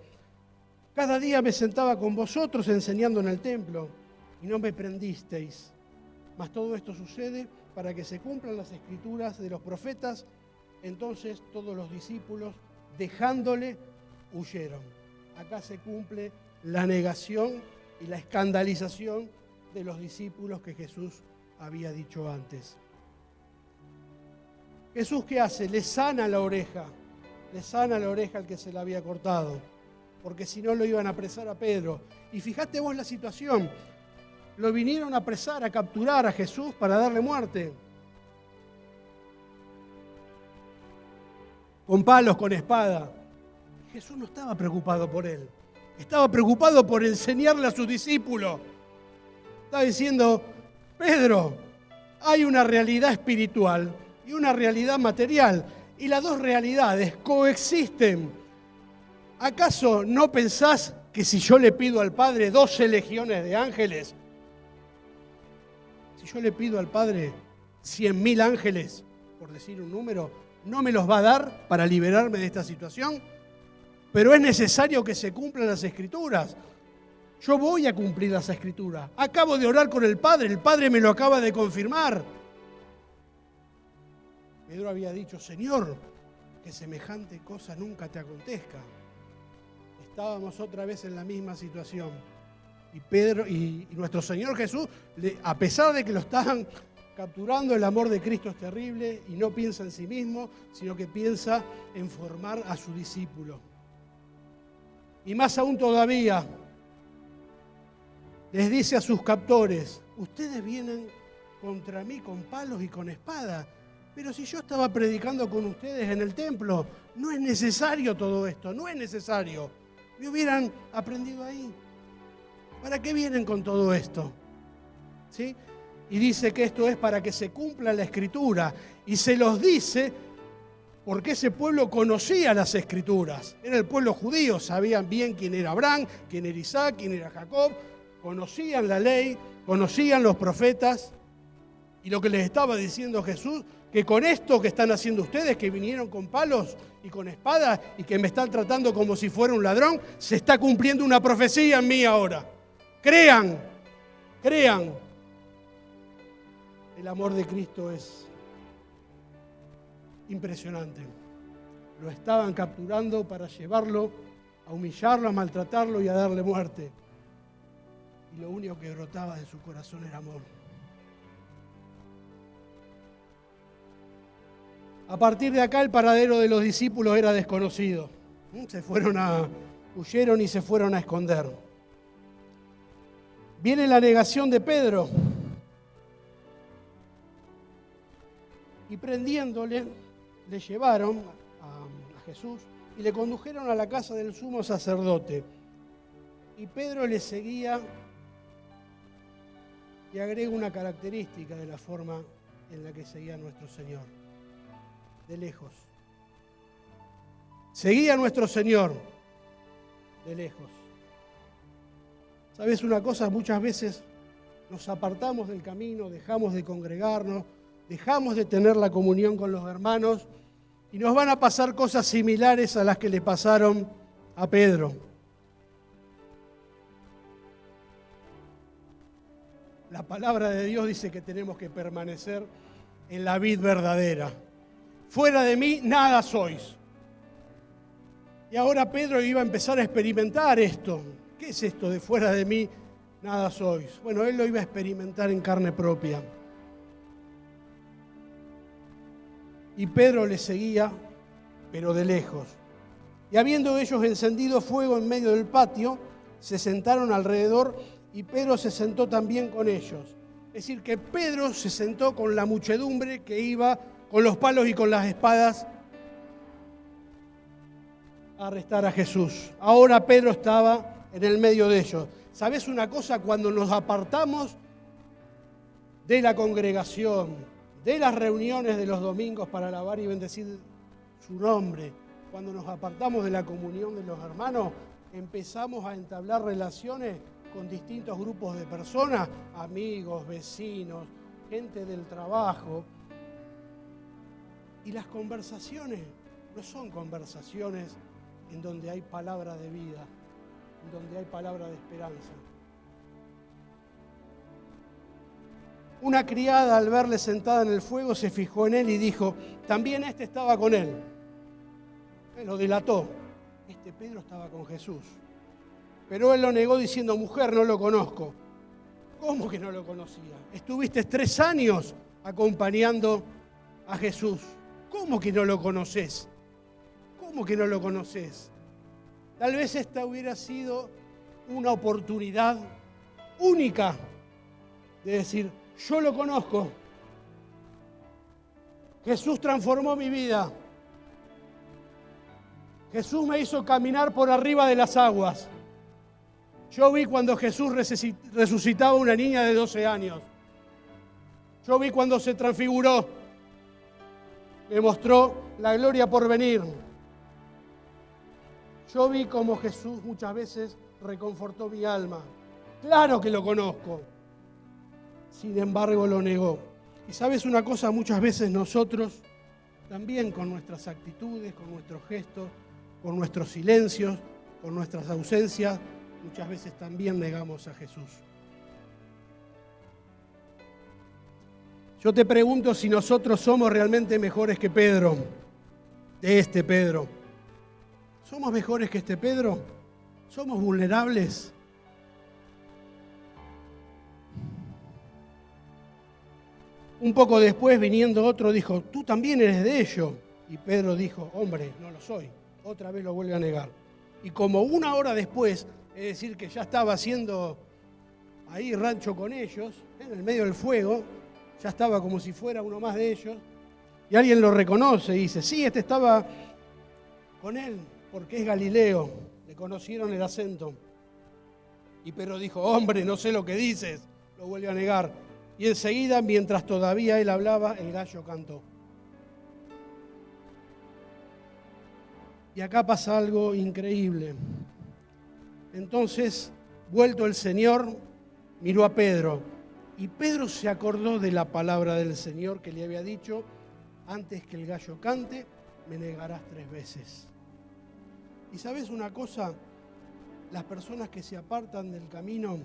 Cada día me sentaba con vosotros enseñando en el templo y no me prendisteis. Mas todo esto sucede para que se cumplan las escrituras de los profetas. Entonces todos los discípulos, dejándole, huyeron. Acá se cumple la negación y la escandalización de los discípulos que Jesús había dicho antes. Jesús, ¿qué hace? Le sana la oreja al que se la había cortado, porque si no lo iban a apresar a Pedro. Y fíjate vos la situación, lo vinieron a apresar, a capturar a Jesús para darle muerte. Con palos, con espada. Jesús no estaba preocupado por él, estaba preocupado por enseñarle a sus discípulos. Estaba diciendo, Pedro, hay una realidad espiritual y una realidad material, y las dos realidades coexisten. ¿Acaso no pensás que si yo le pido al Padre 12 legiones de ángeles, si yo le pido al Padre 100.000 ángeles, por decir un número, no me los va a dar para liberarme de esta situación? Pero es necesario que se cumplan las Escrituras. Yo voy a cumplir las Escrituras. Acabo de orar con el Padre me lo acaba de confirmar. Pedro había dicho, Señor, que semejante cosa nunca te acontezca. Estábamos otra vez en la misma situación. Y Pedro y nuestro Señor Jesús, a pesar de que lo estaban capturando, el amor de Cristo es terrible y no piensa en sí mismo, sino que piensa en formar a su discípulo. Y más aún todavía, les dice a sus captores, ustedes vienen contra mí con palos y con espada, pero si yo estaba predicando con ustedes en el templo, no es necesario todo esto, no es necesario. Me hubieran aprendido ahí. ¿Para qué vienen con todo esto? ¿Sí? Y dice que esto es para que se cumpla la Escritura. Y se los dice porque ese pueblo conocía las Escrituras. Era el pueblo judío, sabían bien quién era Abraham, quién era Isaac, quién era Jacob. Conocían la ley, conocían los profetas. Y lo que les estaba diciendo Jesús, que con esto que están haciendo ustedes, que vinieron con palos y con espadas y que me están tratando como si fuera un ladrón, se está cumpliendo una profecía en mí ahora. Crean. El amor de Cristo es impresionante. Lo estaban capturando para llevarlo, a humillarlo, a maltratarlo y a darle muerte. Y lo único que brotaba de su corazón era amor. A partir de acá el paradero de los discípulos era desconocido. Huyeron y se fueron a esconder. Viene la negación de Pedro. Y prendiéndole, le llevaron a Jesús y le condujeron a la casa del sumo sacerdote. Y Pedro le seguía y agrega una característica de la forma en la que seguía nuestro Señor. De lejos. Seguía a nuestro Señor de lejos. ¿Sabes una cosa? Muchas veces nos apartamos del camino, dejamos de congregarnos, dejamos de tener la comunión con los hermanos y nos van a pasar cosas similares a las que le pasaron a Pedro. La palabra de Dios dice que tenemos que permanecer en la vid verdadera. Fuera de mí nada sois. Y ahora Pedro iba a empezar a experimentar esto. ¿Qué es esto de fuera de mí nada sois? Bueno, él lo iba a experimentar en carne propia. Y Pedro le seguía, pero de lejos. Y habiendo ellos encendido fuego en medio del patio, se sentaron alrededor y Pedro se sentó también con ellos. Es decir, que Pedro se sentó con la muchedumbre que iba con los palos y con las espadas a arrestar a Jesús. Ahora Pedro estaba en el medio de ellos. ¿Sabes una cosa? Cuando nos apartamos de la congregación, de las reuniones de los domingos para alabar y bendecir su nombre, cuando nos apartamos de la comunión de los hermanos, empezamos a entablar relaciones con distintos grupos de personas, amigos, vecinos, gente del trabajo. Y las conversaciones no son conversaciones en donde hay palabra de vida, en donde hay palabra de esperanza. Una criada, al verle sentada en el fuego, se fijó en él y dijo, también este estaba con él. Lo delató. Este Pedro estaba con Jesús. Pero él lo negó diciendo, mujer, no lo conozco. ¿Cómo que no lo conocía? Estuviste 3 años acompañando a Jesús. ¿Cómo que no lo conoces? ¿Cómo que no lo conoces? Tal vez esta hubiera sido una oportunidad única de decir, yo lo conozco. Jesús transformó mi vida. Jesús me hizo caminar por arriba de las aguas. Yo vi cuando Jesús resucitaba a una niña de 12 años. Yo vi cuando se transfiguró. Me mostró la gloria por venir. Yo vi cómo Jesús muchas veces reconfortó mi alma. Claro que lo conozco. Sin embargo, lo negó. Y sabes una cosa, muchas veces nosotros, también con nuestras actitudes, con nuestros gestos, con nuestros silencios, con nuestras ausencias, muchas veces también negamos a Jesús. Yo te pregunto si nosotros somos realmente mejores que Pedro, de este Pedro. ¿Somos mejores que este Pedro? ¿Somos vulnerables? Un poco después, viniendo otro, dijo, tú también eres de ellos. Y Pedro dijo, hombre, no lo soy. Otra vez lo vuelve a negar. Y como 1 hora después, es decir, que ya estaba haciendo ahí rancho con ellos, en el medio del fuego, ya estaba como si fuera uno más de ellos, y alguien lo reconoce y dice, sí, este estaba con él, porque es Galileo, le conocieron el acento. Y Pedro dijo, hombre, no sé lo que dices, lo vuelve a negar. Y enseguida, mientras todavía él hablaba, el gallo cantó. Y acá pasa algo increíble. Entonces, vuelto el Señor, miró a Pedro. Y Pedro se acordó de la palabra del Señor que le había dicho, antes que el gallo cante, me negarás 3 veces. Y ¿sabes una cosa? Las personas que se apartan del camino,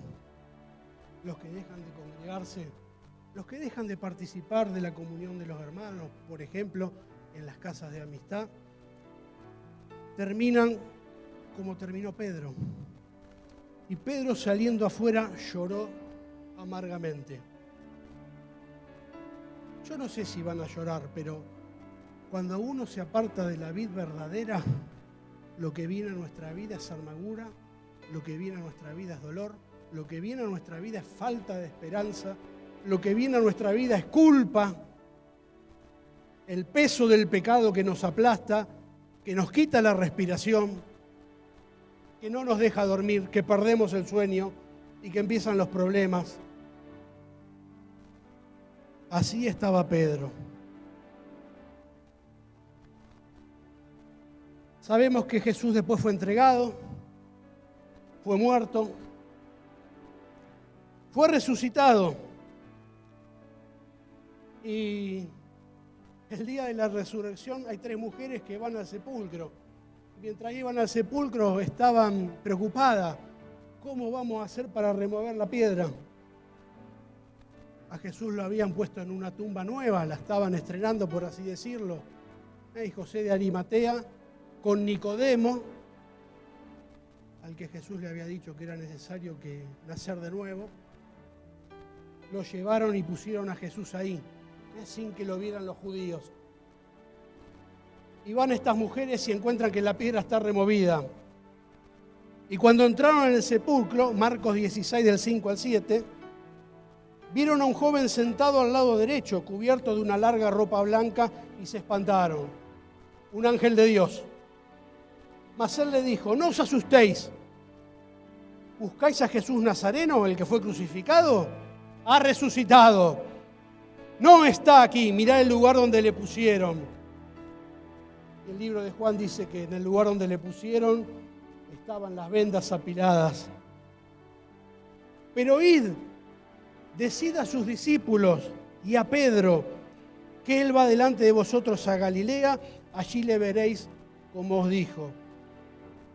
los que dejan de congregarse, los que dejan de participar de la comunión de los hermanos, por ejemplo, en las casas de amistad, terminan como terminó Pedro. Y Pedro, saliendo afuera, lloró amargamente. Yo no sé si van a llorar, pero cuando uno se aparta de la vid verdadera, lo que viene a nuestra vida es amargura, lo que viene a nuestra vida es dolor, lo que viene a nuestra vida es falta de esperanza, lo que viene a nuestra vida es culpa, el peso del pecado que nos aplasta, que nos quita la respiración, que no nos deja dormir, que perdemos el sueño y que empiezan los problemas. Así estaba Pedro. Sabemos que Jesús después fue entregado, fue muerto, fue resucitado. Y el día de la resurrección hay 3 mujeres que van al sepulcro. Mientras iban al sepulcro estaban preocupadas. ¿Cómo vamos a hacer para remover la piedra? A Jesús lo habían puesto en una tumba nueva, la estaban estrenando, por así decirlo. Y José de Arimatea con Nicodemo, al que Jesús le había dicho que era necesario que nacer de nuevo, lo llevaron y pusieron a Jesús ahí, sin que lo vieran los judíos. Y van estas mujeres y encuentran que la piedra está removida. Y cuando entraron en el sepulcro, Marcos 16 del 5 al 7, vieron a un joven sentado al lado derecho, cubierto de una larga ropa blanca, y se espantaron. Un ángel de Dios. Mas él le dijo, no os asustéis. ¿Buscáis a Jesús Nazareno, el que fue crucificado? Ha resucitado. No está aquí, mirá el lugar donde le pusieron. El libro de Juan dice que en el lugar donde le pusieron estaban las vendas apiladas. Pero id, decid a sus discípulos y a Pedro que él va delante de vosotros a Galilea, allí le veréis como os dijo.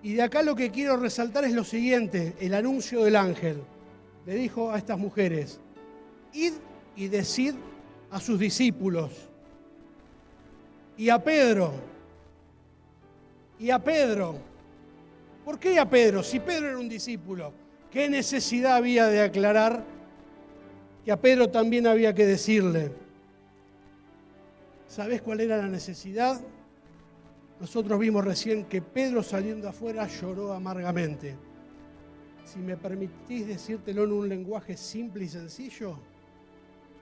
Y de acá lo que quiero resaltar es lo siguiente, el anuncio del ángel. Le dijo a estas mujeres, id y decid a sus discípulos, y a Pedro, ¿por qué a Pedro? Si Pedro era un discípulo, ¿qué necesidad había de aclarar que a Pedro también había que decirle? ¿Sabés cuál era la necesidad? Nosotros vimos recién que Pedro saliendo afuera lloró amargamente. Si me permitís decírtelo en un lenguaje simple y sencillo,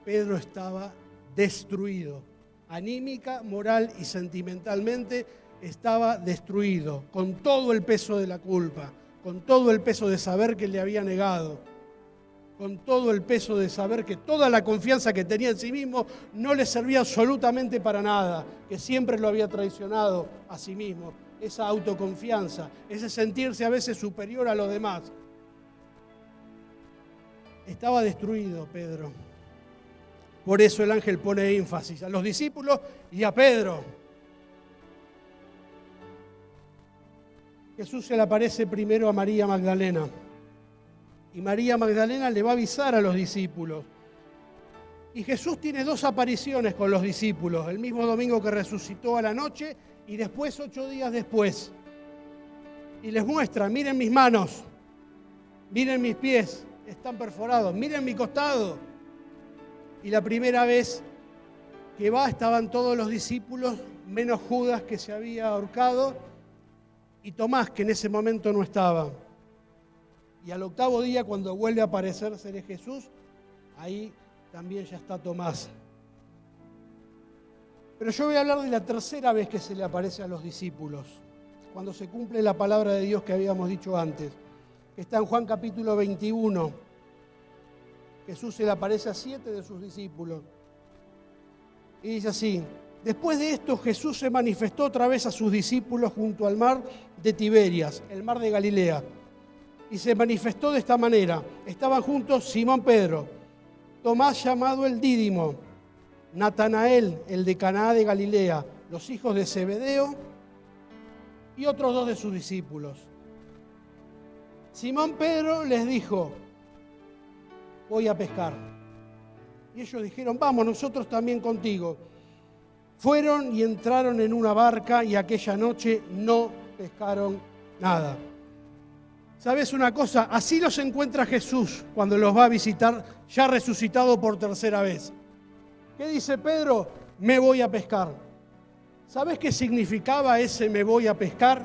Pedro estaba destruido. Anímica, moral y sentimentalmente estaba destruido, con todo el peso de la culpa, con todo el peso de saber que le había negado, con todo el peso de saber que toda la confianza que tenía en sí mismo no le servía absolutamente para nada, que siempre lo había traicionado a sí mismo, esa autoconfianza, ese sentirse a veces superior a los demás. Estaba destruido Pedro. Por eso el ángel pone énfasis a los discípulos y a Pedro. Jesús se le aparece primero a María Magdalena. Y María Magdalena le va a avisar a los discípulos. Y Jesús tiene 2 apariciones con los discípulos, el mismo domingo que resucitó a la noche y después 8 días después. Y les muestra, miren mis manos, miren mis pies, están perforados, miren mi costado. Y la primera vez que va estaban todos los discípulos, menos Judas que se había ahorcado y Tomás que en ese momento no estaba. Y al 8º día, cuando vuelve a aparecerse Jesús, ahí también ya está Tomás. Pero yo voy a hablar de la tercera vez que se le aparece a los discípulos, cuando se cumple la palabra de Dios que habíamos dicho antes, que está en Juan capítulo 21. Jesús se le aparece a 7 de sus discípulos. Y dice así, después de esto Jesús se manifestó otra vez a sus discípulos junto al mar de Tiberias, el mar de Galilea. Y se manifestó de esta manera. Estaban juntos Simón Pedro, Tomás llamado el Dídimo, Natanael, el de Caná de Galilea, los hijos de Zebedeo y otros 2 de sus discípulos. Simón Pedro les dijo, voy a pescar. Y ellos dijeron, vamos, nosotros también contigo. Fueron y entraron en una barca y aquella noche no pescaron nada. ¿Sabes una cosa? Así los encuentra Jesús cuando los va a visitar, ya resucitado por tercera vez. ¿Qué dice Pedro? Me voy a pescar. ¿Sabes qué significaba ese me voy a pescar?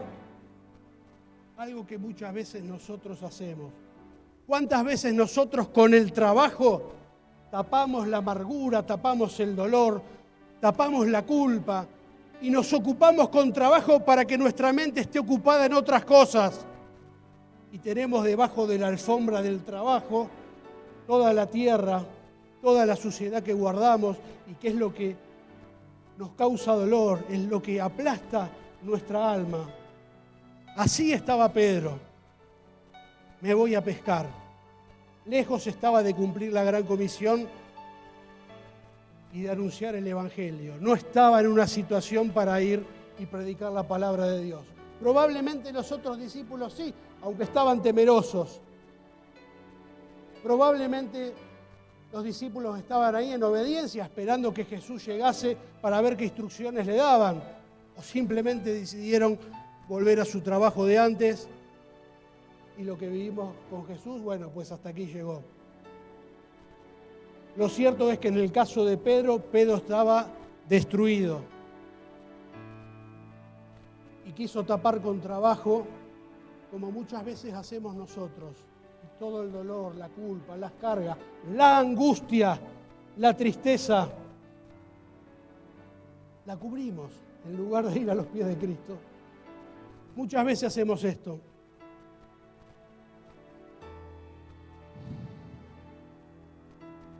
Algo que muchas veces nosotros hacemos. ¿Cuántas veces nosotros con el trabajo tapamos la amargura, tapamos el dolor, tapamos la culpa y nos ocupamos con trabajo para que nuestra mente esté ocupada en otras cosas? Y tenemos debajo de la alfombra del trabajo toda la tierra, toda la suciedad que guardamos y que es lo que nos causa dolor, es lo que aplasta nuestra alma. Así estaba Pedro. Me voy a pescar. Lejos estaba de cumplir la gran comisión y de anunciar el Evangelio. No estaba en una situación para ir y predicar la palabra de Dios. Probablemente los otros discípulos sí, aunque estaban temerosos. Probablemente los discípulos estaban ahí en obediencia, esperando que Jesús llegase para ver qué instrucciones le daban. O simplemente decidieron volver a su trabajo de antes. Y lo que vivimos con Jesús, bueno, pues hasta aquí llegó. Lo cierto es que en el caso de Pedro, Pedro estaba destruido. Y quiso tapar con trabajo, como muchas veces hacemos nosotros. Y todo el dolor, la culpa, las cargas, la angustia, la tristeza, la cubrimos en lugar de ir a los pies de Cristo. Muchas veces hacemos esto.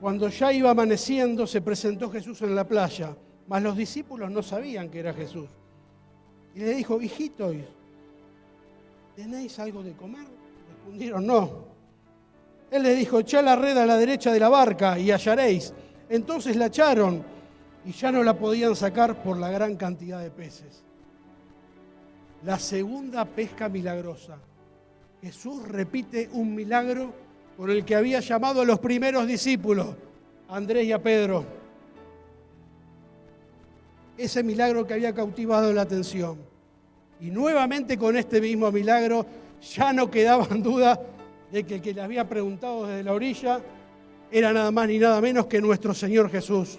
Cuando ya iba amaneciendo, se presentó Jesús en la playa, mas los discípulos no sabían que era Jesús. Y le dijo, hijitos, ¿tenéis algo de comer? Respondieron, no. Él les dijo, echad la red a la derecha de la barca y hallaréis. Entonces la echaron y ya no la podían sacar por la gran cantidad de peces. La segunda pesca milagrosa. Jesús repite un milagro por el que había llamado a los primeros discípulos, a Andrés y a Pedro. Ese milagro que había cautivado la atención. Y nuevamente con este mismo milagro ya no quedaban dudas de que el que le había preguntado desde la orilla era nada más ni nada menos que nuestro Señor Jesús.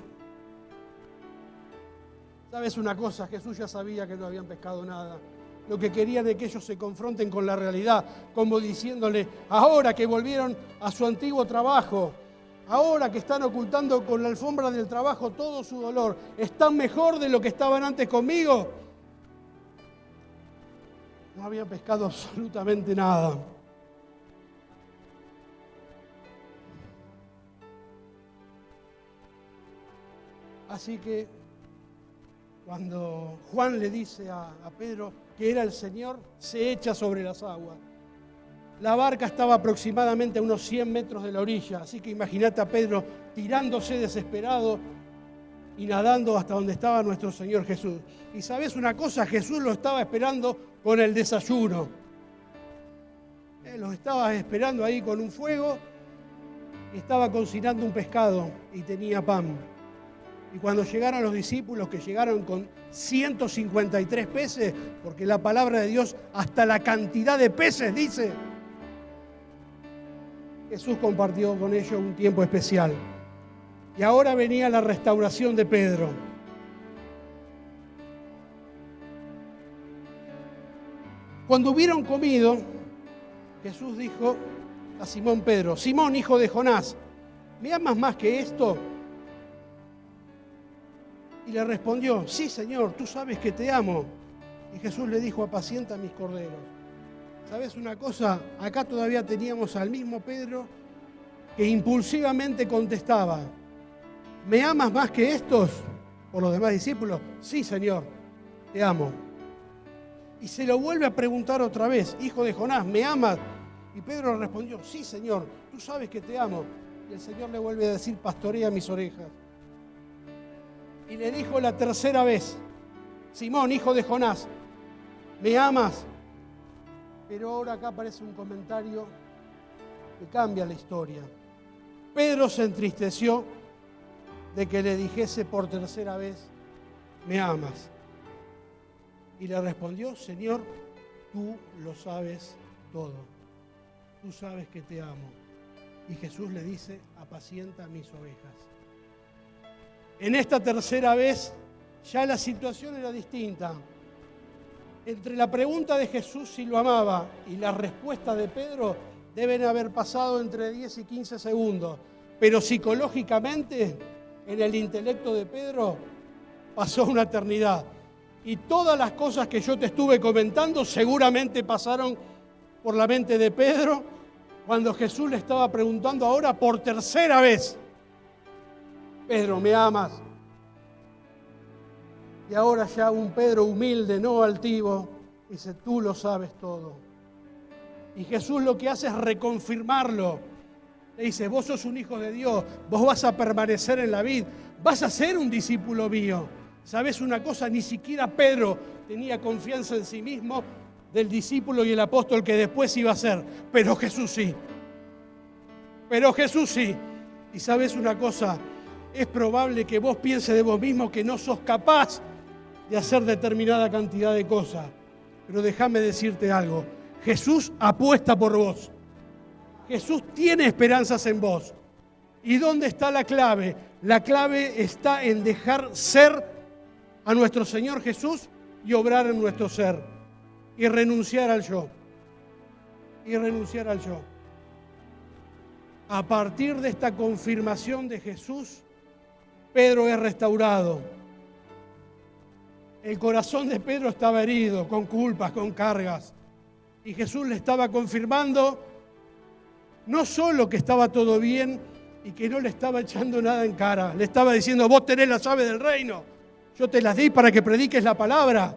¿Sabes una cosa? Jesús ya sabía que no habían pescado nada. Lo que querían es que ellos se confronten con la realidad, como diciéndole, ahora que volvieron a su antiguo trabajo, ahora que están ocultando con la alfombra del trabajo todo su dolor, ¿están mejor de lo que estaban antes conmigo? No habían pescado absolutamente nada. Así que cuando Juan le dice a Pedro que era el Señor, se echa sobre las aguas. La barca estaba aproximadamente a unos 100 metros de la orilla, así que imagínate a Pedro tirándose desesperado y nadando hasta donde estaba nuestro Señor Jesús. Y ¿sabes una cosa? Jesús lo estaba esperando con el desayuno. Él lo estaba esperando ahí con un fuego, estaba cocinando un pescado y tenía pan. Y cuando llegaron los discípulos, que llegaron con 153 peces, porque la palabra de Dios hasta la cantidad de peces dice, Jesús compartió con ellos un tiempo especial. Y ahora venía la restauración de Pedro. Cuando hubieron comido, Jesús dijo a Simón Pedro, Simón, hijo de Jonás, ¿me amas más que esto? Y le respondió, sí, Señor, tú sabes que te amo. Y Jesús le dijo, apacienta mis corderos. ¿Sabes una cosa? Acá todavía teníamos al mismo Pedro que impulsivamente contestaba, ¿me amas más que estos? Por los demás discípulos, sí, Señor, te amo. Y se lo vuelve a preguntar otra vez, hijo de Jonás, ¿me amas? Y Pedro le respondió, sí, Señor, tú sabes que te amo. Y el Señor le vuelve a decir, pastorea mis orejas. Y le dijo la tercera vez, Simón, hijo de Jonás, ¿me amas? Pero ahora acá aparece un comentario que cambia la historia. Pedro se entristeció de que le dijese por tercera vez, ¿me amas? Y le respondió, Señor, tú lo sabes todo. Tú sabes que te amo. Y Jesús le dice, apacienta mis ovejas. En esta tercera vez ya la situación era distinta. Entre la pregunta de Jesús si lo amaba y la respuesta de Pedro deben haber pasado entre 10 y 15 segundos. Pero psicológicamente, en el intelecto de Pedro, pasó una eternidad. Y todas las cosas que yo te estuve comentando seguramente pasaron por la mente de Pedro cuando Jesús le estaba preguntando ahora por tercera vez, Pedro, ¿me amas? Y ahora ya un Pedro humilde, no altivo, dice, tú lo sabes todo. Y Jesús lo que hace es reconfirmarlo. Le dice, vos sos un hijo de Dios, vos vas a permanecer en la vid, vas a ser un discípulo mío. ¿Sabés una cosa? Ni siquiera Pedro tenía confianza en sí mismo del discípulo y el apóstol que después iba a ser. Pero Jesús sí. Pero Jesús sí. Y ¿sabés una cosa? Es probable que vos pienses de vos mismo que no sos capaz de hacer determinada cantidad de cosas. Pero déjame decirte algo. Jesús apuesta por vos. Jesús tiene esperanzas en vos. ¿Y dónde está la clave? La clave está en dejar ser a nuestro Señor Jesús y obrar en nuestro ser. Y renunciar al yo. Y renunciar al yo. A partir de esta confirmación de Jesús, Pedro es restaurado. El corazón de Pedro estaba herido, con culpas, con cargas. Y Jesús le estaba confirmando no solo que estaba todo bien y que no le estaba echando nada en cara. Le estaba diciendo, vos tenés las llaves del reino. Yo te las di para que prediques la palabra.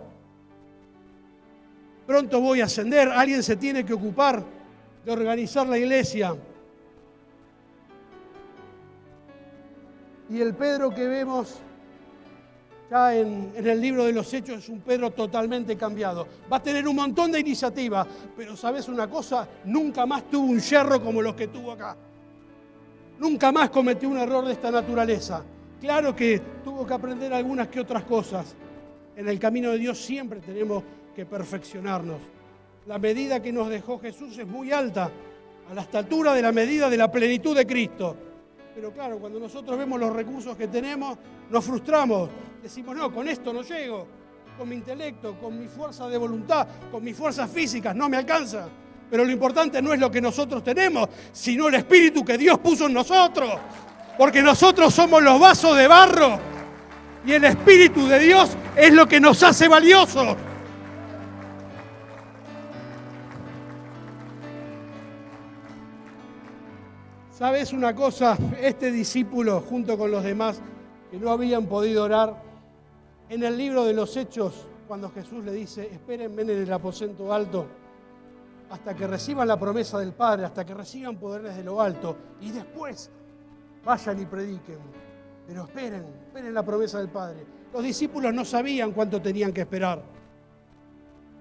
Pronto voy a ascender. Alguien se tiene que ocupar de organizar la iglesia. Y el Pedro que vemos Ya en el libro de los Hechos es un Pedro totalmente cambiado. Va a tener un montón de iniciativas, pero ¿sabes una cosa? Nunca más tuvo un yerro como los que tuvo acá. Nunca más cometió un error de esta naturaleza. Claro que tuvo que aprender algunas que otras cosas. En el camino de Dios siempre tenemos que perfeccionarnos. La medida que nos dejó Jesús es muy alta, a la estatura de la medida de la plenitud de Cristo. Pero claro, cuando nosotros vemos los recursos que tenemos, nos frustramos. Decimos, no, con esto no llego. Con mi intelecto, con mi fuerza de voluntad, con mis fuerzas físicas, no me alcanza. Pero lo importante no es lo que nosotros tenemos, sino el Espíritu que Dios puso en nosotros. Porque nosotros somos los vasos de barro y el Espíritu de Dios es lo que nos hace valiosos. ¿Sabes una cosa? Este discípulo, junto con los demás que no habían podido orar, en el libro de los Hechos, cuando Jesús le dice, espérenme en el aposento alto, hasta que reciban la promesa del Padre, hasta que reciban poderes de lo alto, y después vayan y prediquen. Pero esperen la promesa del Padre. Los discípulos no sabían cuánto tenían que esperar.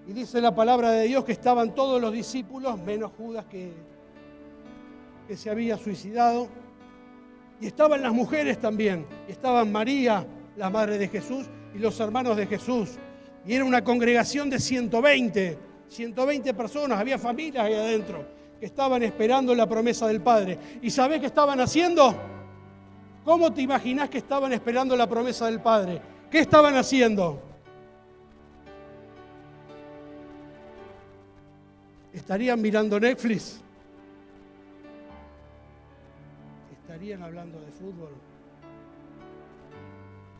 Y dice la palabra de Dios que estaban todos los discípulos, menos Judas que se había suicidado, y estaban las mujeres también, y estaban María, la madre de Jesús, y los hermanos de Jesús, y era una congregación de 120 personas, había familias ahí adentro, que estaban esperando la promesa del Padre. ¿Y sabés qué estaban haciendo? ¿Cómo te imaginás que estaban esperando la promesa del Padre? ¿Qué estaban haciendo? ¿Estarían mirando Netflix? ¿Estarían hablando de fútbol?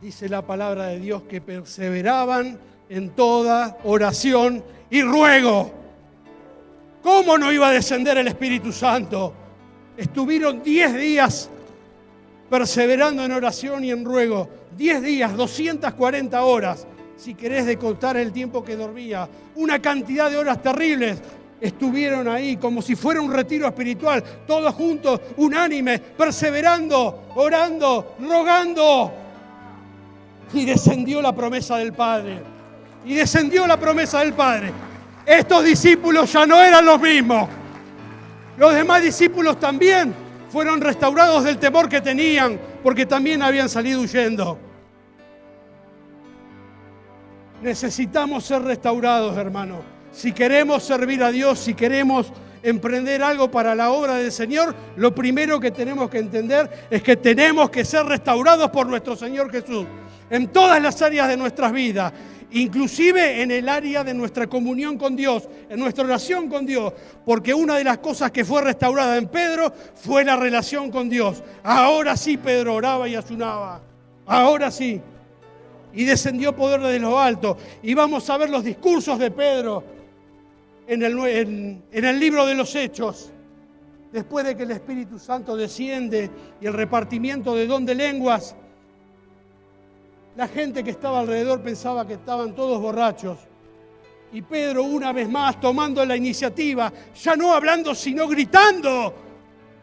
Dice la palabra de Dios que perseveraban en toda oración y ruego. ¿Cómo no iba a descender el Espíritu Santo? Estuvieron 10 días perseverando en oración y en ruego. 10 días, 240 horas, si querés de contar el tiempo que dormía. Una cantidad de horas terribles. Estuvieron ahí como si fuera un retiro espiritual, todos juntos, unánimes, perseverando, orando, rogando. Y descendió la promesa del Padre. Y descendió la promesa del Padre. Estos discípulos ya no eran los mismos. Los demás discípulos también fueron restaurados del temor que tenían, porque también habían salido huyendo. Necesitamos ser restaurados, hermanos. Si queremos servir a Dios, si queremos emprender algo para la obra del Señor, lo primero que tenemos que entender es que tenemos que ser restaurados por nuestro Señor Jesús. En todas las áreas de nuestras vidas, inclusive en el área de nuestra comunión con Dios, en nuestra oración con Dios, porque una de las cosas que fue restaurada en Pedro fue la relación con Dios. Ahora sí Pedro oraba y ayunaba, ahora sí. Y descendió poder de lo alto. Y vamos a ver los discursos de Pedro en el libro de los Hechos. Después de que el Espíritu Santo desciende y el repartimiento de don de lenguas, la gente que estaba alrededor pensaba que estaban todos borrachos. Y Pedro, una vez más, tomando la iniciativa, ya no hablando, sino gritando.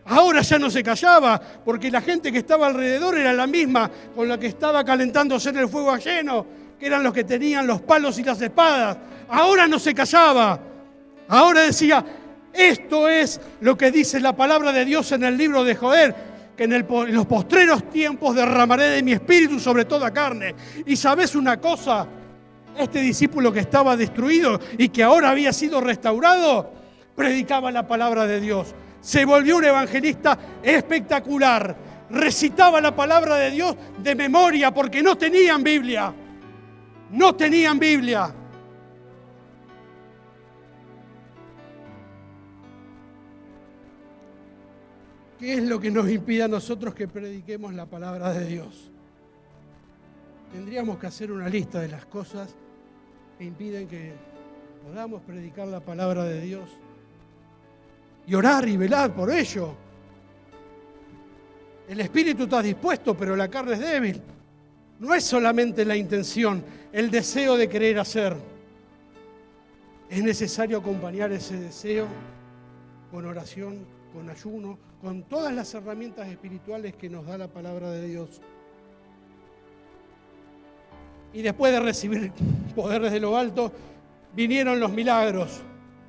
Ahora ya no se callaba, porque la gente que estaba alrededor era la misma con la que estaba calentándose en el fuego ajeno, que eran los que tenían los palos y las espadas. Ahora no se callaba. Ahora decía, esto es lo que dice la palabra de Dios en el libro de Joel, que en los postreros tiempos derramaré de mi espíritu sobre toda carne. Y ¿sabes una cosa? Este discípulo que estaba destruido y que ahora había sido restaurado, predicaba la palabra de Dios. Se volvió un evangelista espectacular. Recitaba la palabra de Dios de memoria porque no tenían Biblia. No tenían Biblia. ¿Qué es lo que nos impide a nosotros que prediquemos la palabra de Dios? Tendríamos que hacer una lista de las cosas que impiden que podamos predicar la palabra de Dios y orar y velar por ello. El espíritu está dispuesto, pero la carne es débil. No es solamente la intención, el deseo de querer hacer. Es necesario acompañar ese deseo con oración, con ayuno, con todas las herramientas espirituales que nos da la palabra de Dios. y después de recibir poder desde lo alto, vinieron los milagros.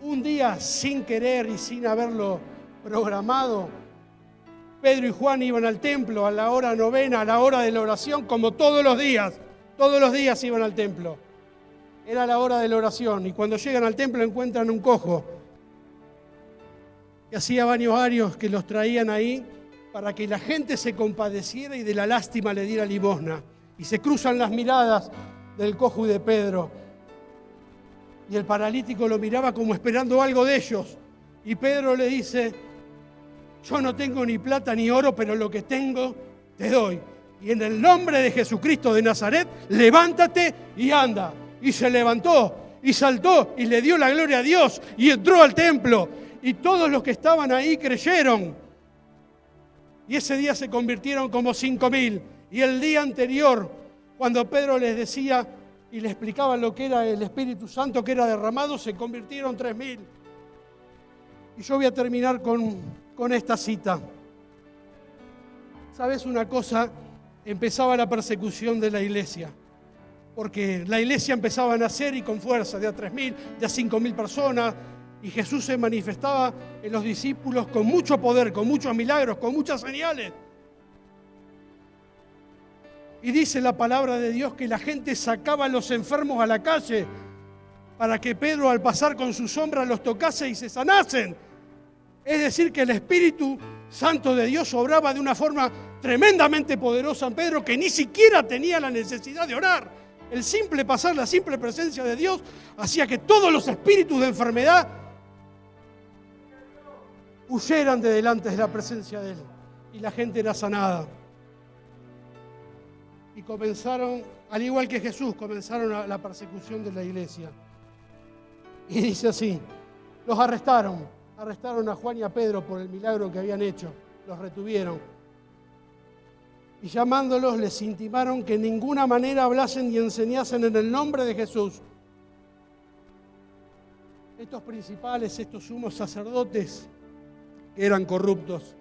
Un día, sin querer y sin haberlo programado, Pedro y Juan iban al templo a la hora novena, a la hora de la oración, como todos los días iban al templo. Era la hora de la oración, y cuando llegan al templo encuentran un cojo, que hacía varios que los traían ahí para que la gente se compadeciera y de la lástima le diera limosna. Y se cruzan las miradas del cojo y de Pedro. Y el paralítico lo miraba como esperando algo de ellos. Y Pedro le dice: yo no tengo ni plata ni oro, pero lo que tengo te doy. Y en el nombre de Jesucristo de Nazaret, levántate y anda. Y se levantó y saltó y le dio la gloria a Dios y entró al templo. Y todos los que estaban ahí creyeron. Y ese día se convirtieron como 5.000. Y el día anterior, cuando Pedro les decía y les explicaba lo que era el Espíritu Santo que era derramado, se convirtieron 3.000. Y yo voy a terminar con esta cita. ¿Sabes una cosa? Empezaba la persecución de la iglesia. Porque la iglesia empezaba a nacer y con fuerza, de a 3.000, de a 5.000 personas. Y Jesús se manifestaba en los discípulos con mucho poder, con muchos milagros, con muchas señales. Y dice la palabra de Dios que la gente sacaba a los enfermos a la calle para que Pedro al pasar con su sombra los tocase y se sanasen. Es decir, que el Espíritu Santo de Dios obraba de una forma tremendamente poderosa en Pedro, que ni siquiera tenía la necesidad de orar. El simple pasar, la simple presencia de Dios hacía que todos los espíritus de enfermedad huyeran de delante de la presencia de Él. Y la gente era sanada. Y comenzaron, al igual que Jesús, comenzaron la persecución de la iglesia. Y dice así: los arrestaron a Juan y a Pedro por el milagro que habían hecho, los retuvieron. Y llamándolos les intimaron que en ninguna manera hablasen y enseñasen en el nombre de Jesús. Estos principales, estos sumos sacerdotes, que eran corruptos,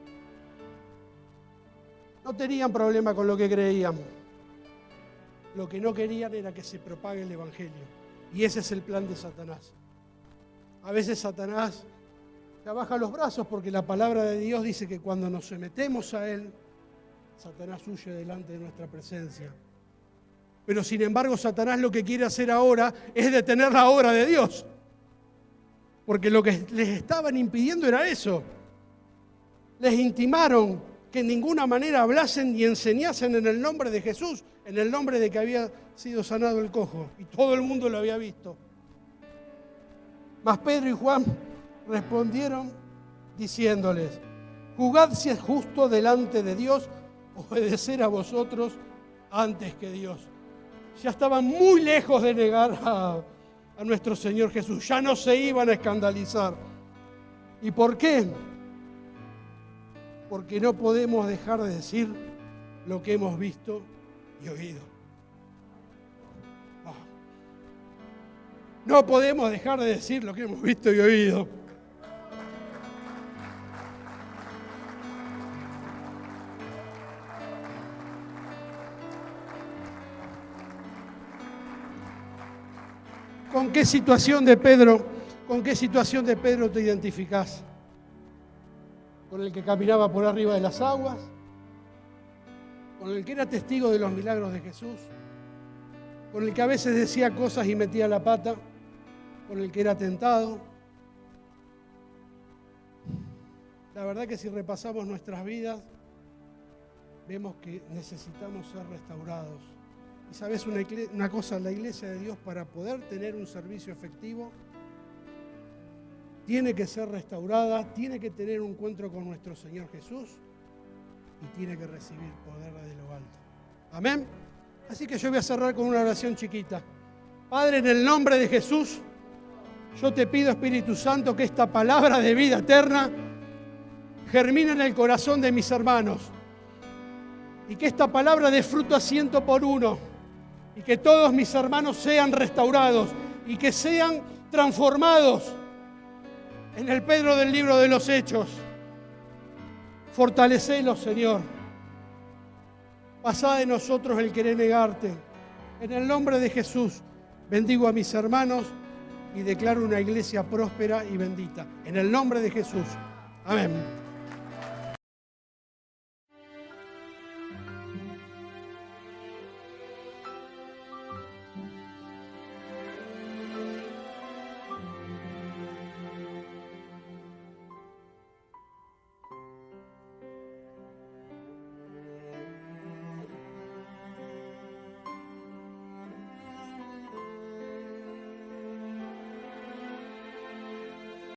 no tenían problema con lo que creían. Lo que no querían era que se propague el Evangelio. Y ese es el plan de Satanás. A veces Satanás se baja los brazos porque la palabra de Dios dice que cuando nos sometemos a Él, Satanás huye delante de nuestra presencia. Pero sin embargo, Satanás lo que quiere hacer ahora es detener la obra de Dios. Porque lo que les estaban impidiendo era eso. Les intimaron que en ninguna manera hablasen ni enseñasen en el nombre de Jesús, en el nombre de que había sido sanado el cojo. Y todo el mundo lo había visto. Mas Pedro y Juan respondieron diciéndoles: juzgad si es justo delante de Dios obedecer a vosotros antes que Dios. Ya estaban muy lejos de negar a nuestro Señor Jesús. Ya no se iban a escandalizar. ¿Y por qué? Porque no podemos dejar de decir lo que hemos visto y oído. No podemos dejar de decir lo que hemos visto y oído. ¿Con qué situación de Pedro te identificás? ¿Con el que caminaba por arriba de las aguas? ¿Con el que era testigo de los milagros de Jesús? ¿Con el que a veces decía cosas y metía la pata? ¿Con el que era tentado? La verdad que si repasamos nuestras vidas, vemos que necesitamos ser restaurados. Y sabes una cosa, la iglesia de Dios, para poder tener un servicio efectivo, tiene que ser restaurada, tiene que tener un encuentro con nuestro Señor Jesús y tiene que recibir poder de lo alto. Amén. Así que yo voy a cerrar con una oración chiquita. Padre, en el nombre de Jesús, yo te pido, Espíritu Santo, que esta palabra de vida eterna germine en el corazón de mis hermanos y que esta palabra dé fruto a 100 por 1 y que todos mis hermanos sean restaurados y que sean transformados en el Pedro del libro de los Hechos. Fortalecelos, Señor. Pasá de nosotros el querer negarte. En el nombre de Jesús, bendigo a mis hermanos y declaro una iglesia próspera y bendita. En el nombre de Jesús. Amén.